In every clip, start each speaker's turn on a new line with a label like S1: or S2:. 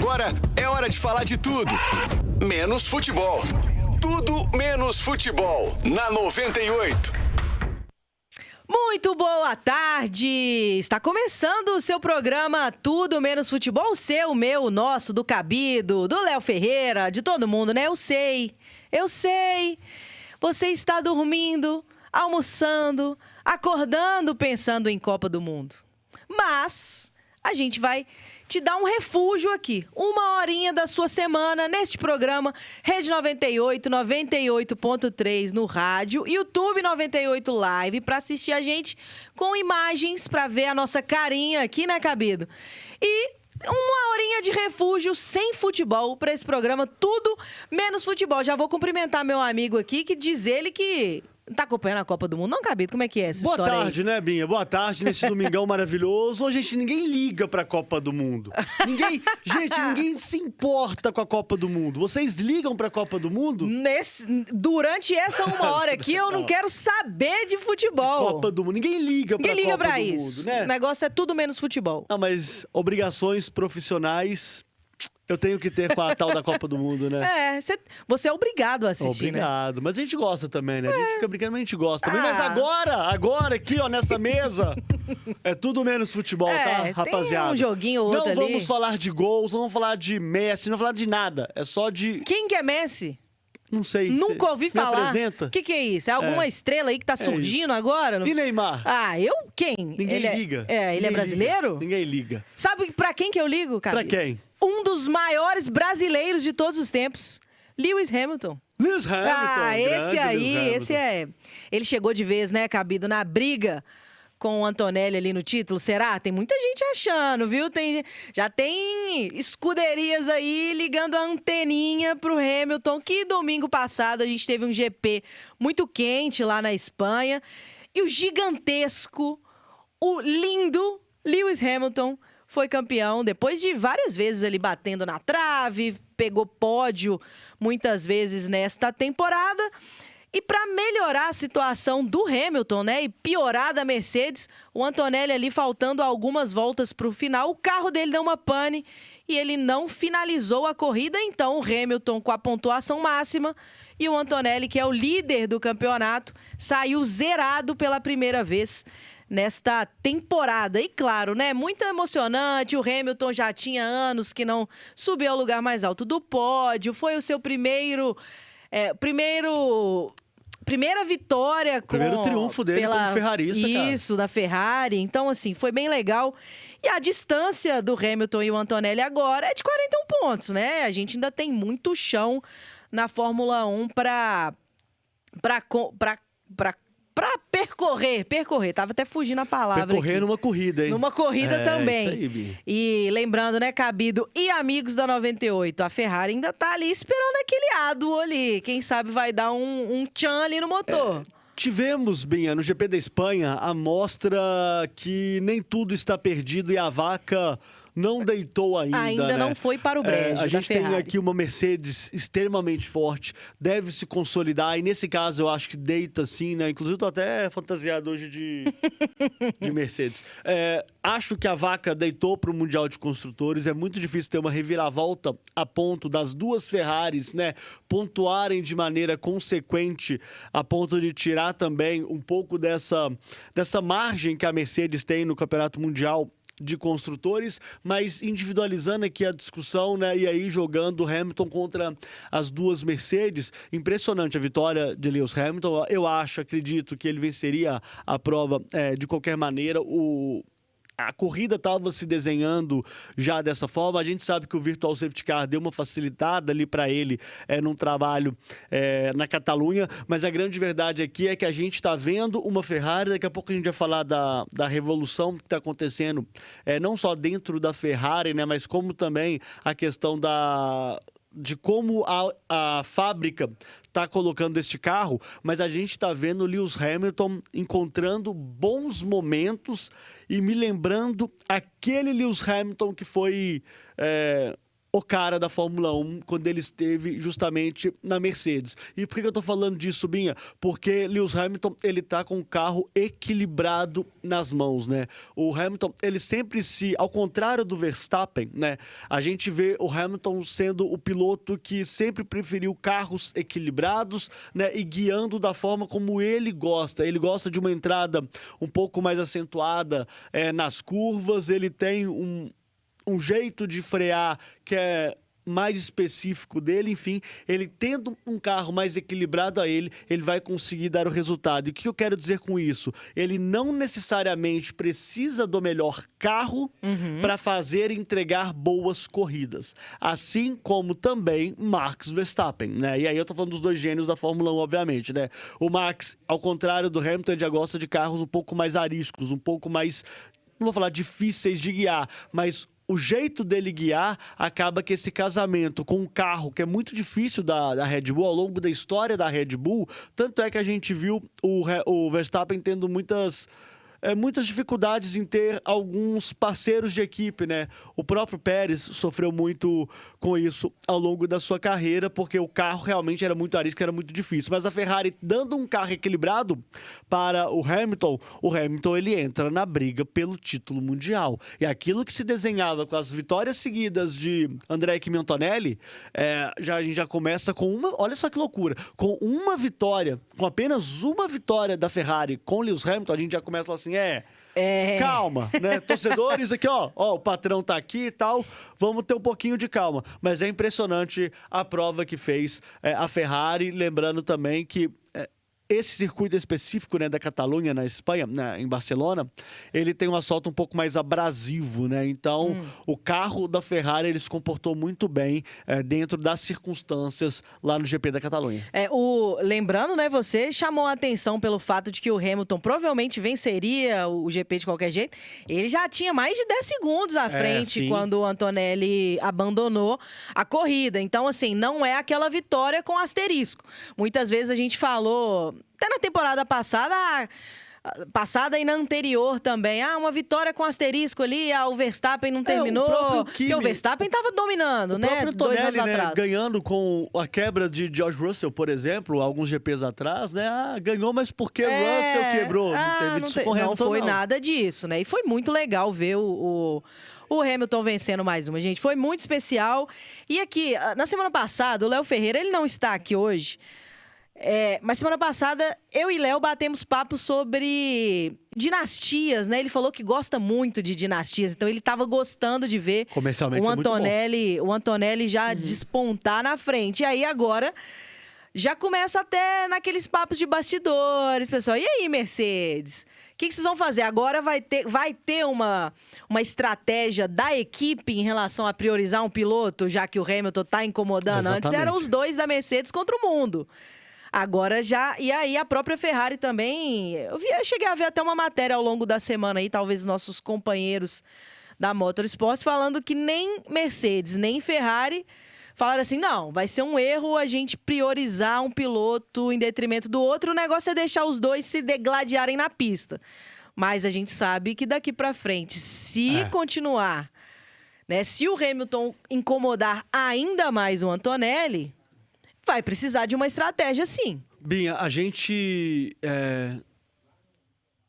S1: Agora é hora de falar de tudo, menos futebol. Tudo menos futebol, na 98.
S2: Muito boa tarde! Está começando o seu programa Tudo Menos Futebol, o seu, o meu, o nosso, do Cabido, do Léo Ferreira, de todo mundo, né? Eu sei. Você está dormindo, almoçando, acordando, pensando em Copa do Mundo. Mas a gente vai te dar um refúgio aqui. Uma horinha da sua semana neste programa. Rede 98, 98.3 no rádio. YouTube 98 Live para assistir a gente com imagens para ver a nossa carinha aqui, né, Cabido? E uma horinha de refúgio sem futebol para esse programa. Tudo menos futebol. Já vou cumprimentar meu amigo aqui, que diz ele que tá acompanhando a Copa do Mundo. Não, Cabido, como é que é essa história?
S3: Boa tarde, né, Binha? Boa tarde nesse domingão maravilhoso. Ô, gente, ninguém liga pra Copa do Mundo. Ninguém se importa com a Copa do Mundo. Vocês ligam pra Copa do Mundo?
S2: Durante essa uma hora aqui, eu não quero saber de futebol.
S3: Copa do Mundo. Ninguém liga pra Copa do
S2: isso.
S3: Mundo, né?
S2: O negócio é tudo menos futebol.
S3: Não, mas obrigações profissionais eu tenho que ter com a tal da Copa do Mundo, né?
S2: Você é obrigado a assistir,
S3: Obrigado.
S2: né?
S3: Mas a gente gosta também, né? A gente fica brincando, mas a gente gosta também. Mas agora, aqui, ó, nessa mesa, é tudo menos futebol, tá, rapaziada?
S2: Tem um joguinho ou outro ali.
S3: Não vamos falar de gols, não vamos falar de Messi, não vamos falar de nada. É só de...
S2: Quem que é Messi?
S3: Não sei.
S2: Nunca ouvi falar.
S3: Me apresenta?
S2: O que é isso? É alguma estrela aí que tá surgindo agora?
S3: E Neymar?
S2: Quem?
S3: Ninguém liga.
S2: Ele é brasileiro?
S3: Ninguém liga.
S2: Sabe pra quem que eu ligo, cara?
S3: Pra quem?
S2: Um dos maiores brasileiros de todos os tempos. Lewis Hamilton.
S3: Lewis Hamilton.
S2: Esse aí,
S3: Lewis
S2: esse é... Ele chegou de vez, né, Cabido, na briga com o Antonelli ali no título, será? Tem muita gente achando, viu? Já tem escuderias aí ligando a anteninha pro Hamilton, que domingo passado a gente teve um GP muito quente lá na Espanha. E o gigantesco, o lindo Lewis Hamilton foi campeão depois de várias vezes ali batendo na trave, pegou pódio muitas vezes nesta temporada. E para melhorar a situação do Hamilton, né, e piorar da Mercedes, o Antonelli ali faltando algumas voltas para o final, o carro dele deu uma pane e ele não finalizou a corrida. Então o Hamilton com a pontuação máxima e o Antonelli, que é o líder do campeonato, saiu zerado pela primeira vez nesta temporada. E claro, né, muito emocionante, o Hamilton já tinha anos que não subiu ao lugar mais alto do pódio, foi o seu primeira vitória
S3: primeiro triunfo dele como ferrarista, cara.
S2: Isso, da Ferrari. Então, assim, foi bem legal. E a distância do Hamilton e o Antonelli agora é de 41 pontos, né? A gente ainda tem muito chão na Fórmula 1 para percorrer. Tava até fugindo a palavra
S3: Percorrer
S2: aqui.
S3: numa corrida, hein?
S2: Numa corrida também.
S3: Isso aí, Bi.
S2: E lembrando, né, Cabido e amigos da 98, a Ferrari ainda tá ali esperando aquele ado ali. Quem sabe vai dar um tchan ali no motor.
S3: Tivemos, Binha, no GP da Espanha, a mostra que nem tudo está perdido e a vaca não deitou ainda, né?
S2: Não foi para o brejo
S3: A gente
S2: da
S3: tem
S2: Ferrari.
S3: aqui uma Mercedes extremamente forte, deve se consolidar, e nesse caso eu acho que deita sim, né? Inclusive eu tô até fantasiado hoje de Mercedes. Acho que a vaca deitou para o Mundial de Construtores, é muito difícil ter uma reviravolta a ponto das duas Ferraris, né, pontuarem de maneira consequente, a ponto de tirar também um pouco dessa margem que a Mercedes tem no Campeonato Mundial de Construtores, mas individualizando aqui a discussão, né, e aí jogando Hamilton contra as duas Mercedes. Impressionante a vitória de Lewis Hamilton. Eu acredito que ele venceria a prova de qualquer maneira. A corrida estava se desenhando já dessa forma. A gente sabe que o Virtual Safety Car deu uma facilitada ali para ele num trabalho na Catalunha, mas a grande verdade aqui é que a gente está vendo uma Ferrari. Daqui a pouco a gente vai falar da revolução que está acontecendo, não só dentro da Ferrari, né, mas como também a questão de como a fábrica está colocando este carro, mas a gente está vendo o Lewis Hamilton encontrando bons momentos e me lembrando aquele Lewis Hamilton que foi o cara da Fórmula 1 quando ele esteve justamente na Mercedes. E por que eu tô falando disso, Binha? Porque Lewis Hamilton, ele tá com o carro equilibrado nas mãos, né? O Hamilton, ele sempre ao contrário do Verstappen, né? A gente vê o Hamilton sendo o piloto que sempre preferiu carros equilibrados, né? E guiando da forma como ele gosta. Ele gosta de uma entrada um pouco mais acentuada nas curvas, ele tem um jeito de frear que é mais específico dele, enfim, ele tendo um carro mais equilibrado a ele vai conseguir dar o resultado. E o que eu quero dizer com isso? Ele não necessariamente precisa do melhor carro para fazer e entregar boas corridas. Assim como também Max Verstappen, né? E aí eu tô falando dos dois gênios da Fórmula 1, obviamente, né? O Max, ao contrário do Hamilton, ele já gosta de carros um pouco mais ariscos, um pouco mais, não vou falar difíceis de guiar, mas o jeito dele guiar acaba que esse casamento com um carro que é muito difícil da Red Bull, ao longo da história da Red Bull, tanto é que a gente viu o Verstappen tendo muitas dificuldades em ter alguns parceiros de equipe, né? O próprio Pérez sofreu muito com isso ao longo da sua carreira, porque o carro realmente era muito arisco, era muito difícil. Mas a Ferrari, dando um carro equilibrado para o Hamilton ele entra na briga pelo título mundial. E aquilo que se desenhava com as vitórias seguidas de André Kimi Antonelli, a gente já começa com olha só que loucura, com apenas uma vitória da Ferrari com Lewis Hamilton, a gente já começa assim, calma, né? Torcedores aqui, ó, o patrão tá aqui e tal, vamos ter um pouquinho de calma. Mas é impressionante a prova que fez a Ferrari, lembrando também que esse circuito específico, né, da Catalunha, na Espanha, em Barcelona, ele tem um asfalto um pouco mais abrasivo, né? Então, o carro da Ferrari, ele se comportou muito bem dentro das circunstâncias lá no GP da Catalunha.
S2: Lembrando, né, você chamou a atenção pelo fato de que o Hamilton provavelmente venceria o GP de qualquer jeito. Ele já tinha mais de 10 segundos à frente quando o Antonelli abandonou a corrida. Então, assim, não é aquela vitória com asterisco. Muitas vezes a gente falou, até na temporada passada e na anterior também, uma vitória com asterisco ali, o Verstappen não terminou, porque o Verstappen estava dominando, né, 2 anos atrás.
S3: Ganhando com a quebra de George Russell, por exemplo, alguns GPs atrás, né, ganhou, mas porque Russell quebrou, não teve disso com Hamilton,
S2: não foi nada disso, né, e foi muito legal ver o Hamilton vencendo mais uma, gente, foi muito especial. E aqui, na semana passada, o Léo Ferreira, ele não está aqui hoje, mas semana passada, eu e Léo batemos papo sobre dinastias, né? Ele falou que gosta muito de dinastias, então ele estava gostando de ver o Antonelli já despontar na frente. E aí agora já começa até naqueles papos de bastidores, pessoal. E aí, Mercedes? O que vocês vão fazer? Agora vai ter uma estratégia da equipe em relação a priorizar um piloto, já que o Hamilton está incomodando.
S3: Exatamente.
S2: Antes eram os dois da Mercedes contra o mundo. Agora já... E aí a própria Ferrari também... Eu cheguei a ver até uma matéria ao longo da semana aí, talvez nossos companheiros da Motorsport, falando que nem Mercedes, nem Ferrari falaram assim, não, vai ser um erro a gente priorizar um piloto em detrimento do outro, o negócio é deixar os dois se degladiarem na pista. Mas a gente sabe que daqui pra frente, se continuar, né, se o Hamilton incomodar ainda mais o Antonelli, vai precisar de uma estratégia, sim.
S3: Binha, a gente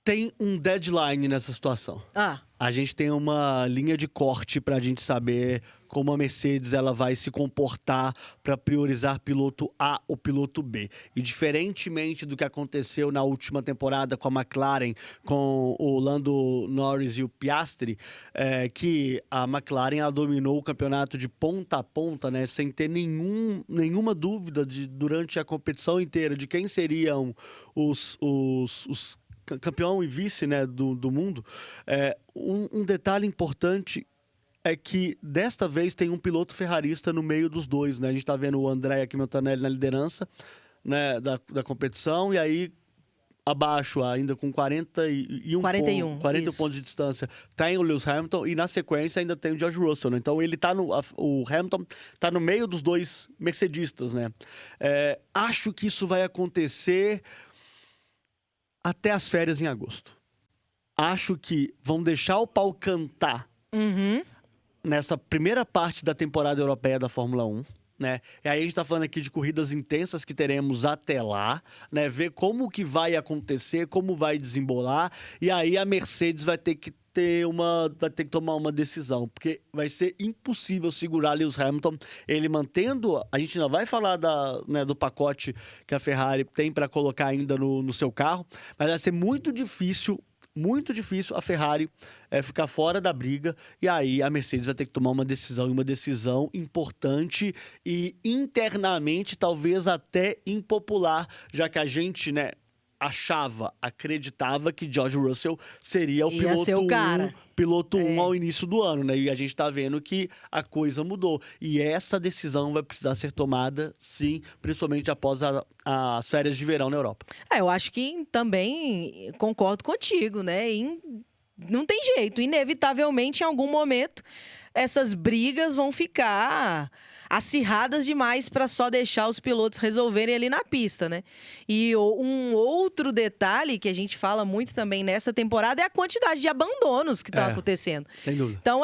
S3: tem um deadline nessa situação. A gente tem uma linha de corte para a gente saber como a Mercedes ela vai se comportar para priorizar piloto A ou piloto B. E diferentemente do que aconteceu na última temporada com a McLaren, com o Lando Norris e o Piastri, que a McLaren ela dominou o campeonato de ponta a ponta, né, sem ter nenhuma dúvida durante a competição inteira de quem seriam os campeão e vice, né, do mundo. Um detalhe importante é que desta vez tem um piloto ferrarista no meio dos dois, né? A gente tá vendo o Andrea Kimi Antonelli na liderança, né, da competição, e aí abaixo, ainda com 41 pontos de distância, tem o Lewis Hamilton, e na sequência ainda tem o George Russell, né? Então o Hamilton tá no meio dos dois mercedistas, né? Acho que isso vai acontecer até as férias em agosto. Acho que vão deixar o pau cantar nessa primeira parte da temporada europeia da Fórmula 1. Né? E aí a gente tá falando aqui de corridas intensas que teremos até lá, né? Ver como que vai acontecer, como vai desembolar. E aí a Mercedes vai ter que tomar uma decisão, porque vai ser impossível segurar Lewis Hamilton, ele mantendo, a gente ainda vai falar do pacote que a Ferrari tem para colocar ainda no seu carro, mas vai ser muito difícil a Ferrari ficar fora da briga, e aí a Mercedes vai ter que tomar uma decisão importante e internamente talvez até impopular, já que a gente, né, acreditava que George Russell seria o piloto 1 ao início do ano, né? E a gente tá vendo que a coisa mudou. E essa decisão vai precisar ser tomada, sim, principalmente após as férias de verão na Europa.
S2: Eu acho que também concordo contigo, né? Não tem jeito. Inevitavelmente, em algum momento, essas brigas vão ficar acirradas demais para só deixar os pilotos resolverem ali na pista, né? E um outro detalhe que a gente fala muito também nessa temporada é a quantidade de abandonos que estão acontecendo.
S3: Sem dúvida.
S2: Então,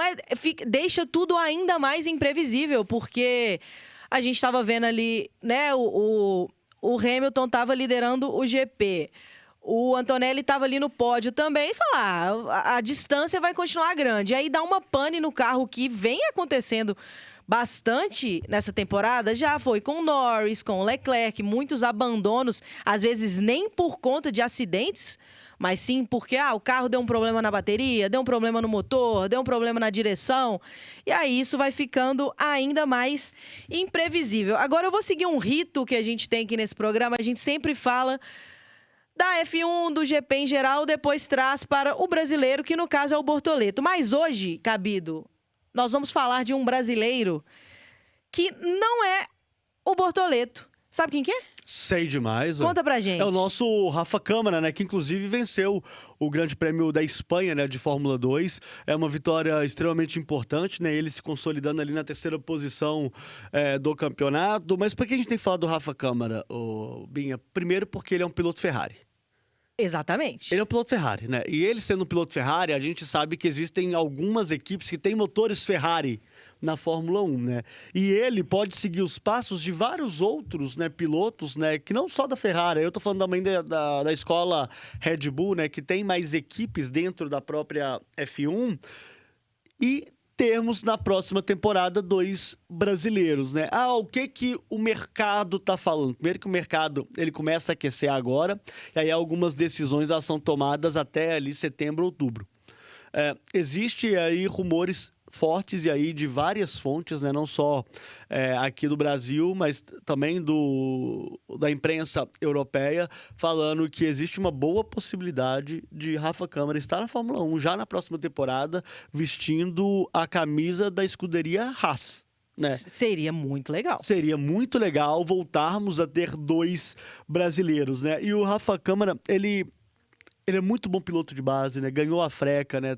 S2: deixa tudo ainda mais imprevisível, porque a gente estava vendo ali, né? O Hamilton estava liderando o GP. O Antonelli estava ali no pódio também e falar, a distância vai continuar grande. E aí dá uma pane no carro que vem acontecendo bastante nessa temporada, já foi com o Norris, com o Leclerc, muitos abandonos, às vezes nem por conta de acidentes, mas sim porque o carro deu um problema na bateria, deu um problema no motor, deu um problema na direção, e aí isso vai ficando ainda mais imprevisível. Agora eu vou seguir um rito que a gente tem aqui nesse programa, a gente sempre fala da F1, do GP em geral, depois traz para o brasileiro, que no caso é o Bortoleto. Mas hoje, Cabido, nós vamos falar de um brasileiro que não é o Bortoleto. Sabe quem que é?
S3: Sei demais.
S2: Conta pra gente.
S3: É o nosso Rafa Câmara, né? Que inclusive venceu o Grande Prêmio da Espanha, né? De Fórmula 2. É uma vitória extremamente importante, né? Ele se consolidando ali na terceira posição do campeonato. Mas por que a gente tem falado do Rafa Câmara, Binha? Primeiro porque ele é um piloto Ferrari.
S2: Exatamente.
S3: Ele é um piloto Ferrari, né? E ele sendo um piloto Ferrari, a gente sabe que existem algumas equipes que têm motores Ferrari na Fórmula 1, né? E ele pode seguir os passos de vários outros, né, pilotos, né, que não só da Ferrari. Eu tô falando também da escola Red Bull, né, que tem mais equipes dentro da própria F1. E termos na próxima temporada 2 brasileiros, né? O que o mercado tá falando? Primeiro que o mercado, ele começa a aquecer agora, e aí algumas decisões elas são tomadas até ali setembro, outubro. Existe aí rumores fortes e aí de várias fontes, né? Não só aqui do Brasil, mas também da imprensa europeia, falando que existe uma boa possibilidade de Rafa Câmara estar na Fórmula 1 já na próxima temporada, vestindo a camisa da escuderia Haas. Né?
S2: Seria muito legal.
S3: Seria muito legal voltarmos a ter 2 brasileiros, né? E o Rafa Câmara, ele é muito bom piloto de base, né? Ganhou a Freca, né?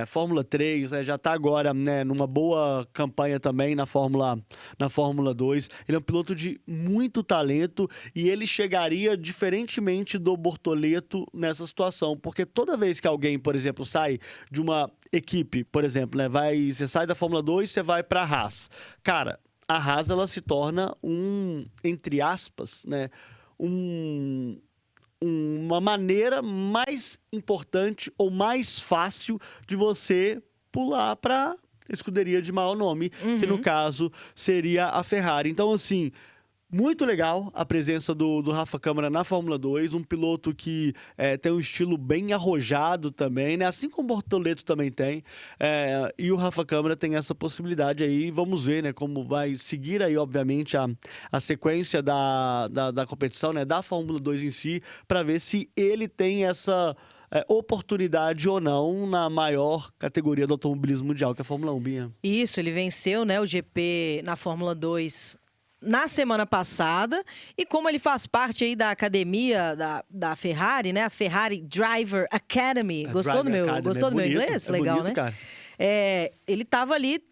S3: Fórmula 3, né? Já está agora, né, numa boa campanha também na Fórmula 2. Ele é um piloto de muito talento e ele chegaria diferentemente do Bortoleto nessa situação. Porque toda vez que alguém, por exemplo, sai de uma equipe, por exemplo, né? Você sai da Fórmula 2 e você vai para a Haas. Cara, a Haas, ela se torna entre aspas, né? Uma maneira mais importante ou mais fácil de você pular para escuderia de maior nome, que no caso seria a Ferrari. Então, assim, muito legal a presença do Rafa Câmara na Fórmula 2, um piloto que tem um estilo bem arrojado também, né? Assim como o Bortoleto também tem, e o Rafa Câmara tem essa possibilidade aí. Vamos ver, né, como vai seguir aí, obviamente, a sequência da competição, né, da Fórmula 2 em si, para ver se ele tem essa oportunidade ou não na maior categoria do automobilismo mundial, que é a Fórmula 1, Binha.
S2: Isso, ele venceu, né, o GP na Fórmula 2 na semana passada, e como ele faz parte aí da academia da Ferrari, né? A Ferrari Driver Academy. Gostou do meu inglês? Legal,
S3: bonito,
S2: né?
S3: Cara.
S2: Ele tava ali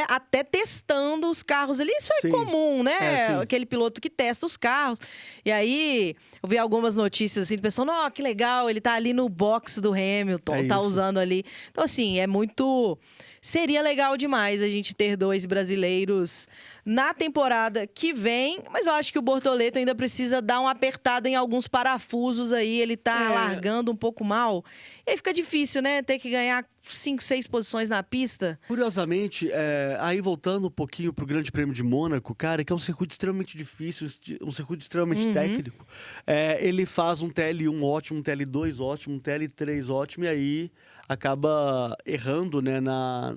S2: até testando os carros ali. Isso é comum, né? Aquele piloto que testa os carros. E aí, eu vi algumas notícias assim, pensando, que legal, ele tá ali no box do Hamilton, tá usando ali. Então, assim, é muito seria legal demais a gente ter 2 brasileiros na temporada que vem, mas eu acho que o Bortoleto ainda precisa dar uma apertada em alguns parafusos aí, ele tá largando um pouco mal, e aí fica difícil, né, ter que ganhar 5, 6 posições na pista.
S3: Curiosamente, aí voltando um pouquinho pro Grande Prêmio de Mônaco, cara, que é um circuito extremamente difícil, um circuito extremamente técnico. Ele faz um TL1 ótimo, um TL2 ótimo, um TL3 ótimo, e aí acaba errando, né,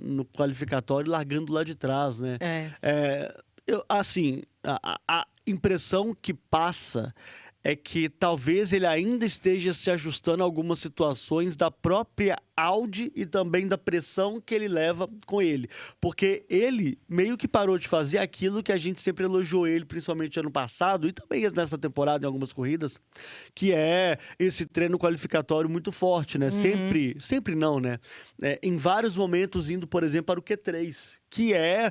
S3: no qualificatório e largando lá de trás, né? Assim, a impressão que passa é que talvez ele ainda esteja se ajustando a algumas situações da própria Audi e também da pressão que ele leva com ele. Porque ele meio que parou de fazer aquilo que a gente sempre elogiou ele, principalmente ano passado, e também nessa temporada em algumas corridas, que é esse treino qualificatório muito forte, né? Sempre não, né? Em vários momentos indo, por exemplo, para o Q3, que é...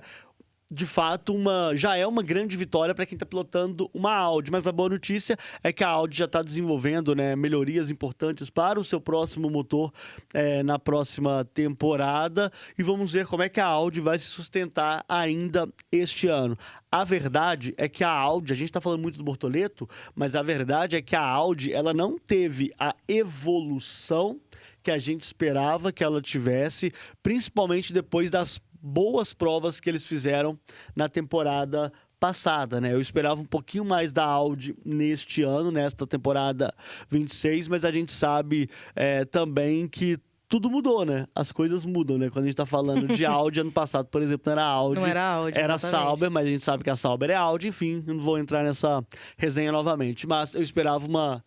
S3: de fato, já é uma grande vitória para quem está pilotando uma Audi. Mas a boa notícia é que a Audi já está desenvolvendo, né, melhorias importantes para o seu próximo motor na próxima temporada. E vamos ver como é que a Audi vai se sustentar ainda este ano. A verdade é que a Audi, a gente está falando muito do Bortoleto, mas a verdade é que a Audi ela não teve a evolução que a gente esperava que ela tivesse, principalmente depois das boas provas que eles fizeram na temporada passada, né? Eu esperava um pouquinho mais da Audi neste ano, nesta temporada 26, mas a gente sabe também que tudo mudou, né? As coisas mudam, né? Quando a gente tá falando de Audi, ano passado, por exemplo, não era Audi.
S2: Não era Audi,
S3: era
S2: exatamente.
S3: Sauber, mas a gente sabe que a Sauber é Audi. Enfim, não vou entrar nessa resenha novamente. Mas eu esperava uma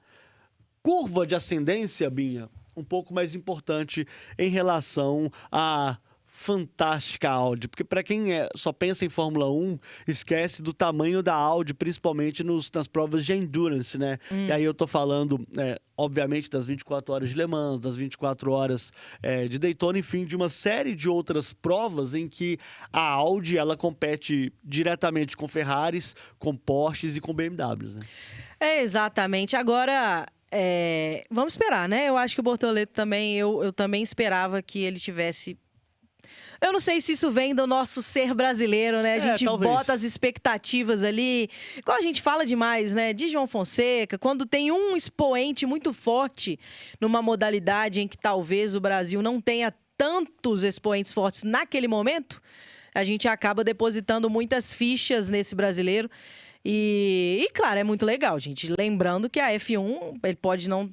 S3: curva de ascendência, Binha, um pouco mais importante em relação a fantástica Audi, porque para quem só pensa em Fórmula 1, esquece do tamanho da Audi, principalmente nas provas de endurance, né? E aí eu tô falando, obviamente, das 24 horas de Le Mans, das 24 horas de Daytona, enfim, de uma série de outras provas em que a Audi, ela compete diretamente com Ferraris, com Porsches e com BMWs, né?
S2: Exatamente. Agora... vamos esperar, né? Eu acho que o Bortoleto também, eu também esperava que ele tivesse... Eu não sei se isso vem do nosso ser brasileiro, né? A gente
S3: talvez.
S2: bota as expectativas ali. Igual a gente fala demais, né? De João Fonseca, quando tem um expoente muito forte numa modalidade em que talvez o Brasil não tenha tantos expoentes fortes naquele momento, a gente acaba depositando muitas fichas nesse brasileiro. E claro, é muito legal, gente. Lembrando que a F1, ele pode não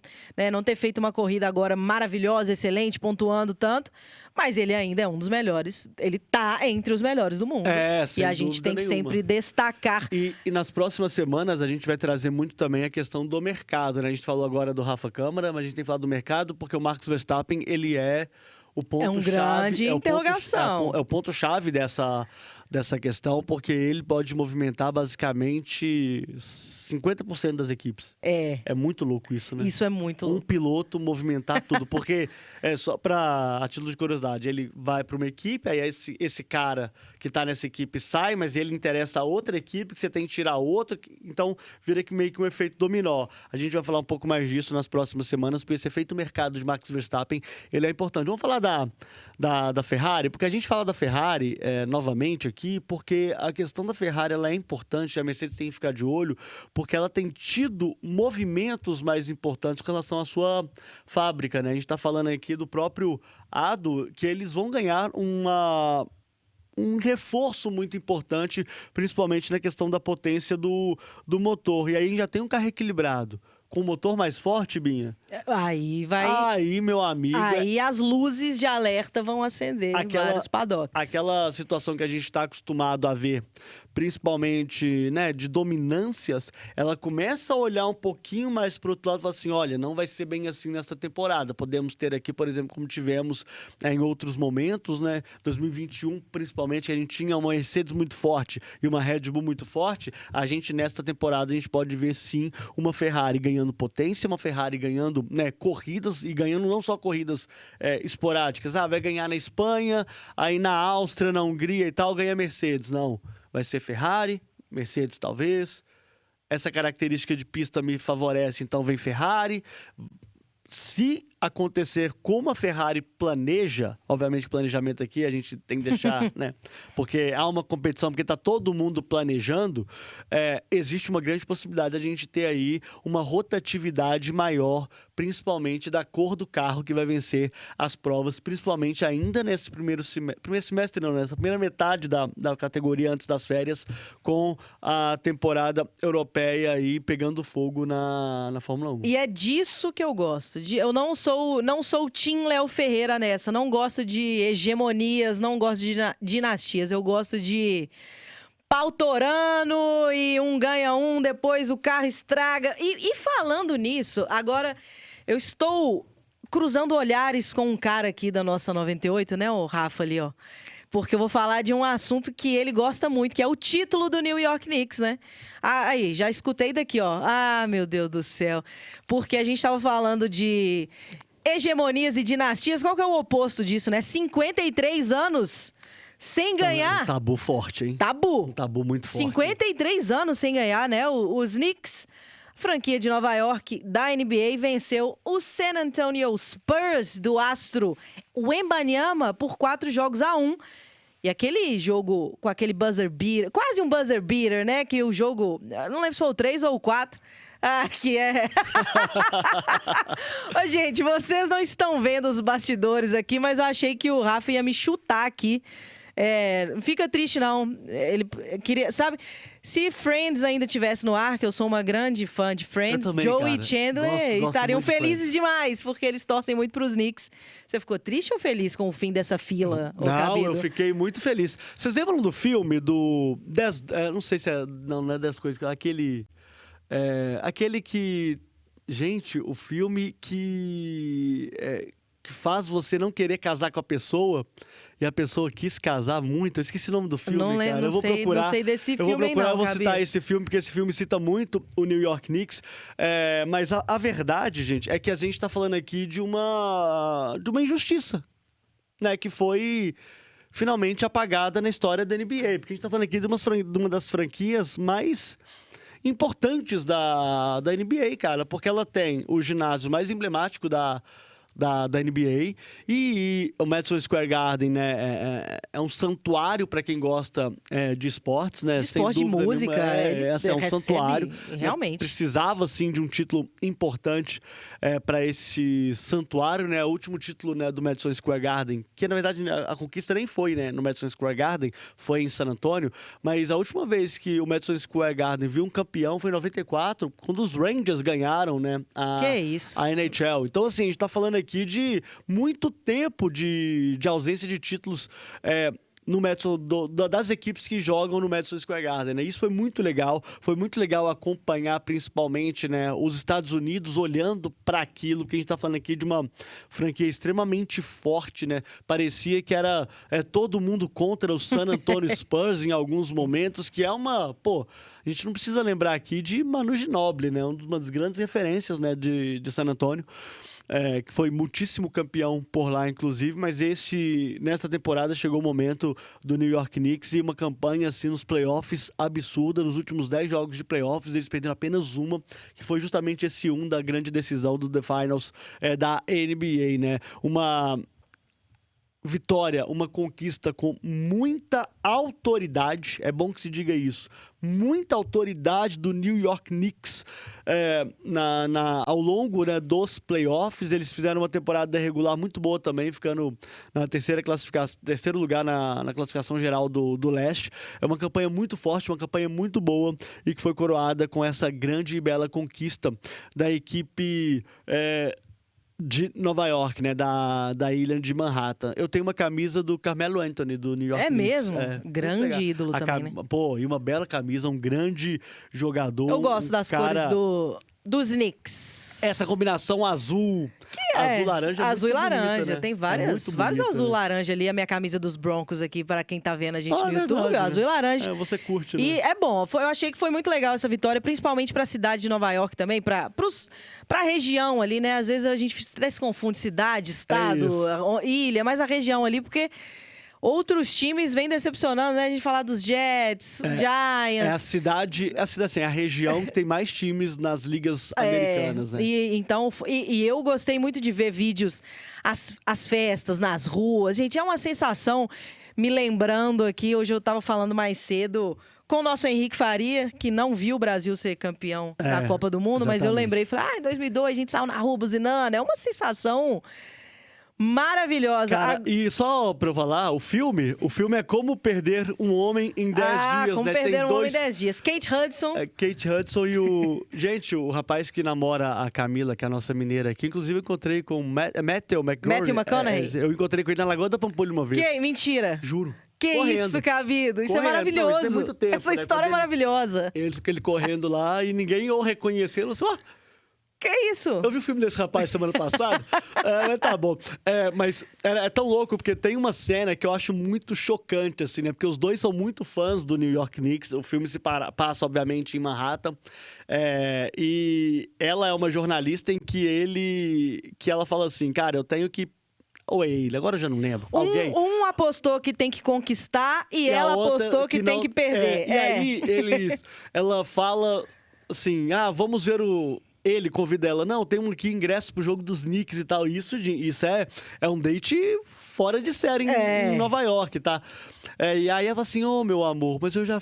S2: ter feito uma corrida agora maravilhosa, excelente, pontuando tanto, mas ele ainda é um dos melhores. Ele tá entre os melhores do mundo.
S3: Sem
S2: e a gente tem que
S3: dúvida
S2: sempre
S3: nenhuma.
S2: destacar.
S3: E nas próximas semanas a gente vai trazer muito também a questão do mercado, né? A gente falou agora do Rafa Câmara, mas a gente tem que falar do mercado porque o Max Verstappen, ele é o ponto-chave.
S2: É um grande interrogação.
S3: É o ponto-chave dessa questão, porque ele pode movimentar basicamente 50% das equipes. É muito louco isso, né?
S2: Isso é muito louco.
S3: Um piloto movimentar tudo, porque só a título de curiosidade, ele vai para uma equipe, aí esse cara que tá nessa equipe sai, mas ele interessa a outra equipe, que você tem que tirar outra, então vira que meio que um efeito dominó. A gente vai falar um pouco mais disso nas próximas semanas, porque esse efeito mercado de Max Verstappen, ele é importante. Vamos falar da Ferrari, porque a gente fala da Ferrari novamente aqui, porque a questão da Ferrari ela é importante, a Mercedes tem que ficar de olho, porque ela tem tido movimentos mais importantes com relação à sua fábrica, né? A gente está falando aqui do próprio Ado, que eles vão ganhar um reforço muito importante, principalmente na questão da potência do motor. E aí a gente já tem um carro equilibrado. Com o motor mais forte, Binha?
S2: Aí vai...
S3: Aí, meu amigo...
S2: Aí as luzes de alerta vão acender em vários paddocks.
S3: Aquela situação que a gente está acostumado a ver, principalmente, né, de dominâncias, ela começa a olhar um pouquinho mais para o outro lado e fala assim, olha, não vai ser bem assim nessa temporada. Podemos ter aqui, por exemplo, como tivemos em outros momentos, né, 2021, principalmente, que a gente tinha uma Mercedes muito forte e uma Red Bull muito forte, a gente, nesta temporada, a gente pode ver, sim, uma Ferrari ganhando potência, uma Ferrari ganhando, né, corridas, e ganhando não só corridas esporádicas. Vai ganhar na Espanha, aí na Áustria, na Hungria e tal, ganha Mercedes. Não. Vai ser Ferrari, Mercedes talvez. Essa característica de pista me favorece, então vem Ferrari. se acontecer como a Ferrari planeja, obviamente planejamento aqui a gente tem que deixar, né? Porque há uma competição, porque está todo mundo planejando, existe uma grande possibilidade de a gente ter aí uma rotatividade maior, principalmente da cor do carro que vai vencer as provas, principalmente ainda nesse primeiro semestre não, nessa primeira metade da categoria antes das férias, com a temporada europeia aí pegando fogo na Fórmula 1.
S2: E é disso que eu gosto. Eu não sou Team Léo Ferreira nessa. Não gosto de hegemonias, não gosto de dinastias. Eu gosto de pau torando e um ganha um, depois o carro estraga. E falando nisso, agora eu estou cruzando olhares com um cara aqui da nossa 98, né, o Rafa ali, ó. Porque eu vou falar de um assunto que ele gosta muito, que é o título do New York Knicks, né? Aí, já escutei daqui, ó. Ah, meu Deus do céu. Porque a gente estava falando de hegemonias e dinastias. Qual que é o oposto disso, né? 53 anos sem ganhar.
S3: Um tabu forte, hein?
S2: Tabu.
S3: Um tabu muito forte.
S2: 53 anos sem ganhar, né? Os Knicks, franquia de Nova York da NBA, venceu o San Antonio Spurs do astro Wembanyama por 4-1. E aquele jogo com aquele buzzer beater, quase um buzzer beater, né? Que o jogo, não lembro se foi o 3 ou o 4. Ah, que é. Ô, gente, vocês não estão vendo os bastidores aqui, mas eu achei que o Rafa ia me chutar aqui. Não fica triste, não. Ele queria, sabe? Se Friends ainda tivesse no ar, que eu sou uma grande fã de Friends,
S3: também,
S2: Joey
S3: cara.
S2: e Chandler
S3: Gosto
S2: estariam
S3: muito de
S2: felizes demais, porque eles torcem muito pros Knicks. Você ficou triste ou feliz com o fim dessa fila, ô
S3: Não,
S2: Cabido?
S3: eu fiquei muito feliz. Vocês lembram do filme do... não sei se é... Não é 10 coisas. Aquele que... Gente, o filme que faz você não querer casar com a pessoa e a pessoa quis casar muito. Eu esqueci o nome do filme,
S2: Não lembro,
S3: cara. Eu vou procurar.
S2: Não sei desse
S3: Eu vou
S2: filme
S3: procurar,
S2: não,
S3: eu vou
S2: Cabido.
S3: citar esse filme, porque esse filme cita muito o New York Knicks. Mas a verdade, gente, é que a gente tá falando aqui de uma injustiça, né? Que foi finalmente apagada na história da NBA. Porque a gente tá falando aqui de uma das franquias mais importantes da NBA, cara. Porque ela tem o ginásio mais emblemático da NBA e o Madison Square Garden, né, é um santuário para quem gosta de esportes, né?
S2: De esporte, de música,
S3: é um
S2: recebe,
S3: santuário.
S2: realmente.
S3: Né, precisava, assim, de um título importante para esse santuário, né? O último título, né, do Madison Square Garden, que na verdade a conquista nem foi, né, no Madison Square Garden, foi em San Antonio, mas a última vez que o Madison Square Garden viu um campeão foi em 94, quando os Rangers ganharam, né,
S2: Que isso?
S3: a NHL. Então, assim, a gente tá falando aqui de muito tempo de ausência de títulos no Madison, das equipes que jogam no Madison Square Garden, né? Isso foi muito legal acompanhar principalmente, né, os Estados Unidos olhando para aquilo, porque a gente tá falando aqui de uma franquia extremamente forte, né? Parecia que era todo mundo contra o San Antonio Spurs em alguns momentos, que é a gente não precisa lembrar aqui de Manu Ginóbili, né? Uma das grandes referências, né, de San Antonio. Que foi muitíssimo campeão por lá, inclusive, mas nessa temporada chegou o momento do New York Knicks e uma campanha assim nos playoffs absurda. Nos últimos 10 jogos de playoffs, eles perderam apenas uma, que foi justamente esse da grande decisão do The Finals da NBA, né? Uma vitória, uma conquista com muita autoridade, é bom que se diga isso, muita autoridade do New York Knicks ao longo, né, dos playoffs. Eles fizeram uma temporada regular muito boa também, ficando na terceiro lugar na classificação geral do leste. É uma campanha muito forte, uma campanha muito boa e que foi coroada com essa grande e bela conquista da equipe de Nova York, né? Da ilha de Manhattan. Eu tenho uma camisa do Carmelo Anthony, do New York
S2: É
S3: Knicks.
S2: mesmo? Grande ídolo também, né?
S3: Pô, e uma bela camisa, um grande jogador.
S2: Eu gosto das cores dos Knicks.
S3: Essa combinação azul, azul-laranja é
S2: azul e
S3: muito
S2: laranja,
S3: bonita, né?
S2: tem vários
S3: bonita,
S2: azul e
S3: né?
S2: laranja ali. A minha camisa dos Broncos aqui, para quem tá vendo a gente no YouTube,
S3: verdade,
S2: azul e laranja.
S3: Você curte, né?
S2: E é bom, eu achei que foi muito legal essa vitória, principalmente pra cidade de Nova York também, pra região ali, né? Às vezes a gente até se confunde cidade, estado, ilha, mas a região ali, porque outros times vêm decepcionando, né? A gente falar dos Jets, Giants.
S3: É a cidade assim, é a região que tem mais times nas ligas americanas, né?
S2: E eu gostei muito de ver vídeos, as festas nas ruas. Gente, é uma sensação, me lembrando aqui, hoje eu tava falando mais cedo com o nosso Henrique Faria, que não viu o Brasil ser campeão da Copa do Mundo,
S3: exatamente.
S2: mas eu lembrei e falei, em 2002 a gente saiu na rua buzinando. É uma sensação maravilhosa.
S3: Cara, e só pra eu falar, o filme é Como Perder um Homem em 10 dias,
S2: Como
S3: né?
S2: perder
S3: Tem
S2: um homem em 10 dias. Kate Hudson.
S3: Kate Hudson e o... Gente, o rapaz que namora a Camila, que é a nossa mineira aqui, inclusive eu encontrei com o Matthew
S2: McConaughey.
S3: Eu encontrei com ele na Lagoa da Pampulha uma vez.
S2: Mentira.
S3: Juro.
S2: Que
S3: correndo.
S2: isso, Cabido? Isso
S3: Correndo.
S2: é maravilhoso.
S3: Não, isso tem muito tempo,
S2: Essa
S3: né?
S2: história é
S3: Quando
S2: maravilhosa.
S3: ele correndo lá e ninguém o reconheceu. Só...
S2: Que isso?
S3: Eu vi o filme desse rapaz semana passada. Mas tá bom. Mas é tão louco, porque tem uma cena que eu acho muito chocante, assim, né? Porque os dois são muito fãs do New York Knicks. O filme se passa, obviamente, em Manhattan. E ela é uma jornalista em que ela fala assim, cara, eu tenho que... Ou é ele, agora eu já não lembro. Alguém.
S2: Um apostou que tem que conquistar e ela apostou que tem que perder.
S3: E aí ela fala assim, vamos ver Ele convida ela, não, tem aqui ingresso pro jogo dos Knicks e tal. Isso é um date fora de série em Nova York, tá? E aí ela fala assim, meu amor, mas eu já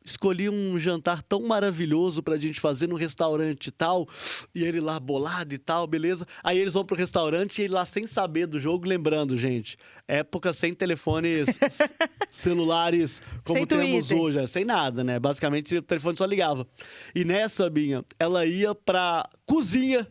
S3: escolhi um jantar tão maravilhoso pra gente fazer no restaurante e tal. E ele lá bolado e tal, beleza. Aí eles vão pro restaurante e ele lá sem saber do jogo, lembrando, gente, época sem telefones celulares como
S2: sem
S3: temos
S2: Twitter.
S3: hoje, sem nada, né? Basicamente o telefone só ligava. E nessa, Binha, ela ia pra cozinha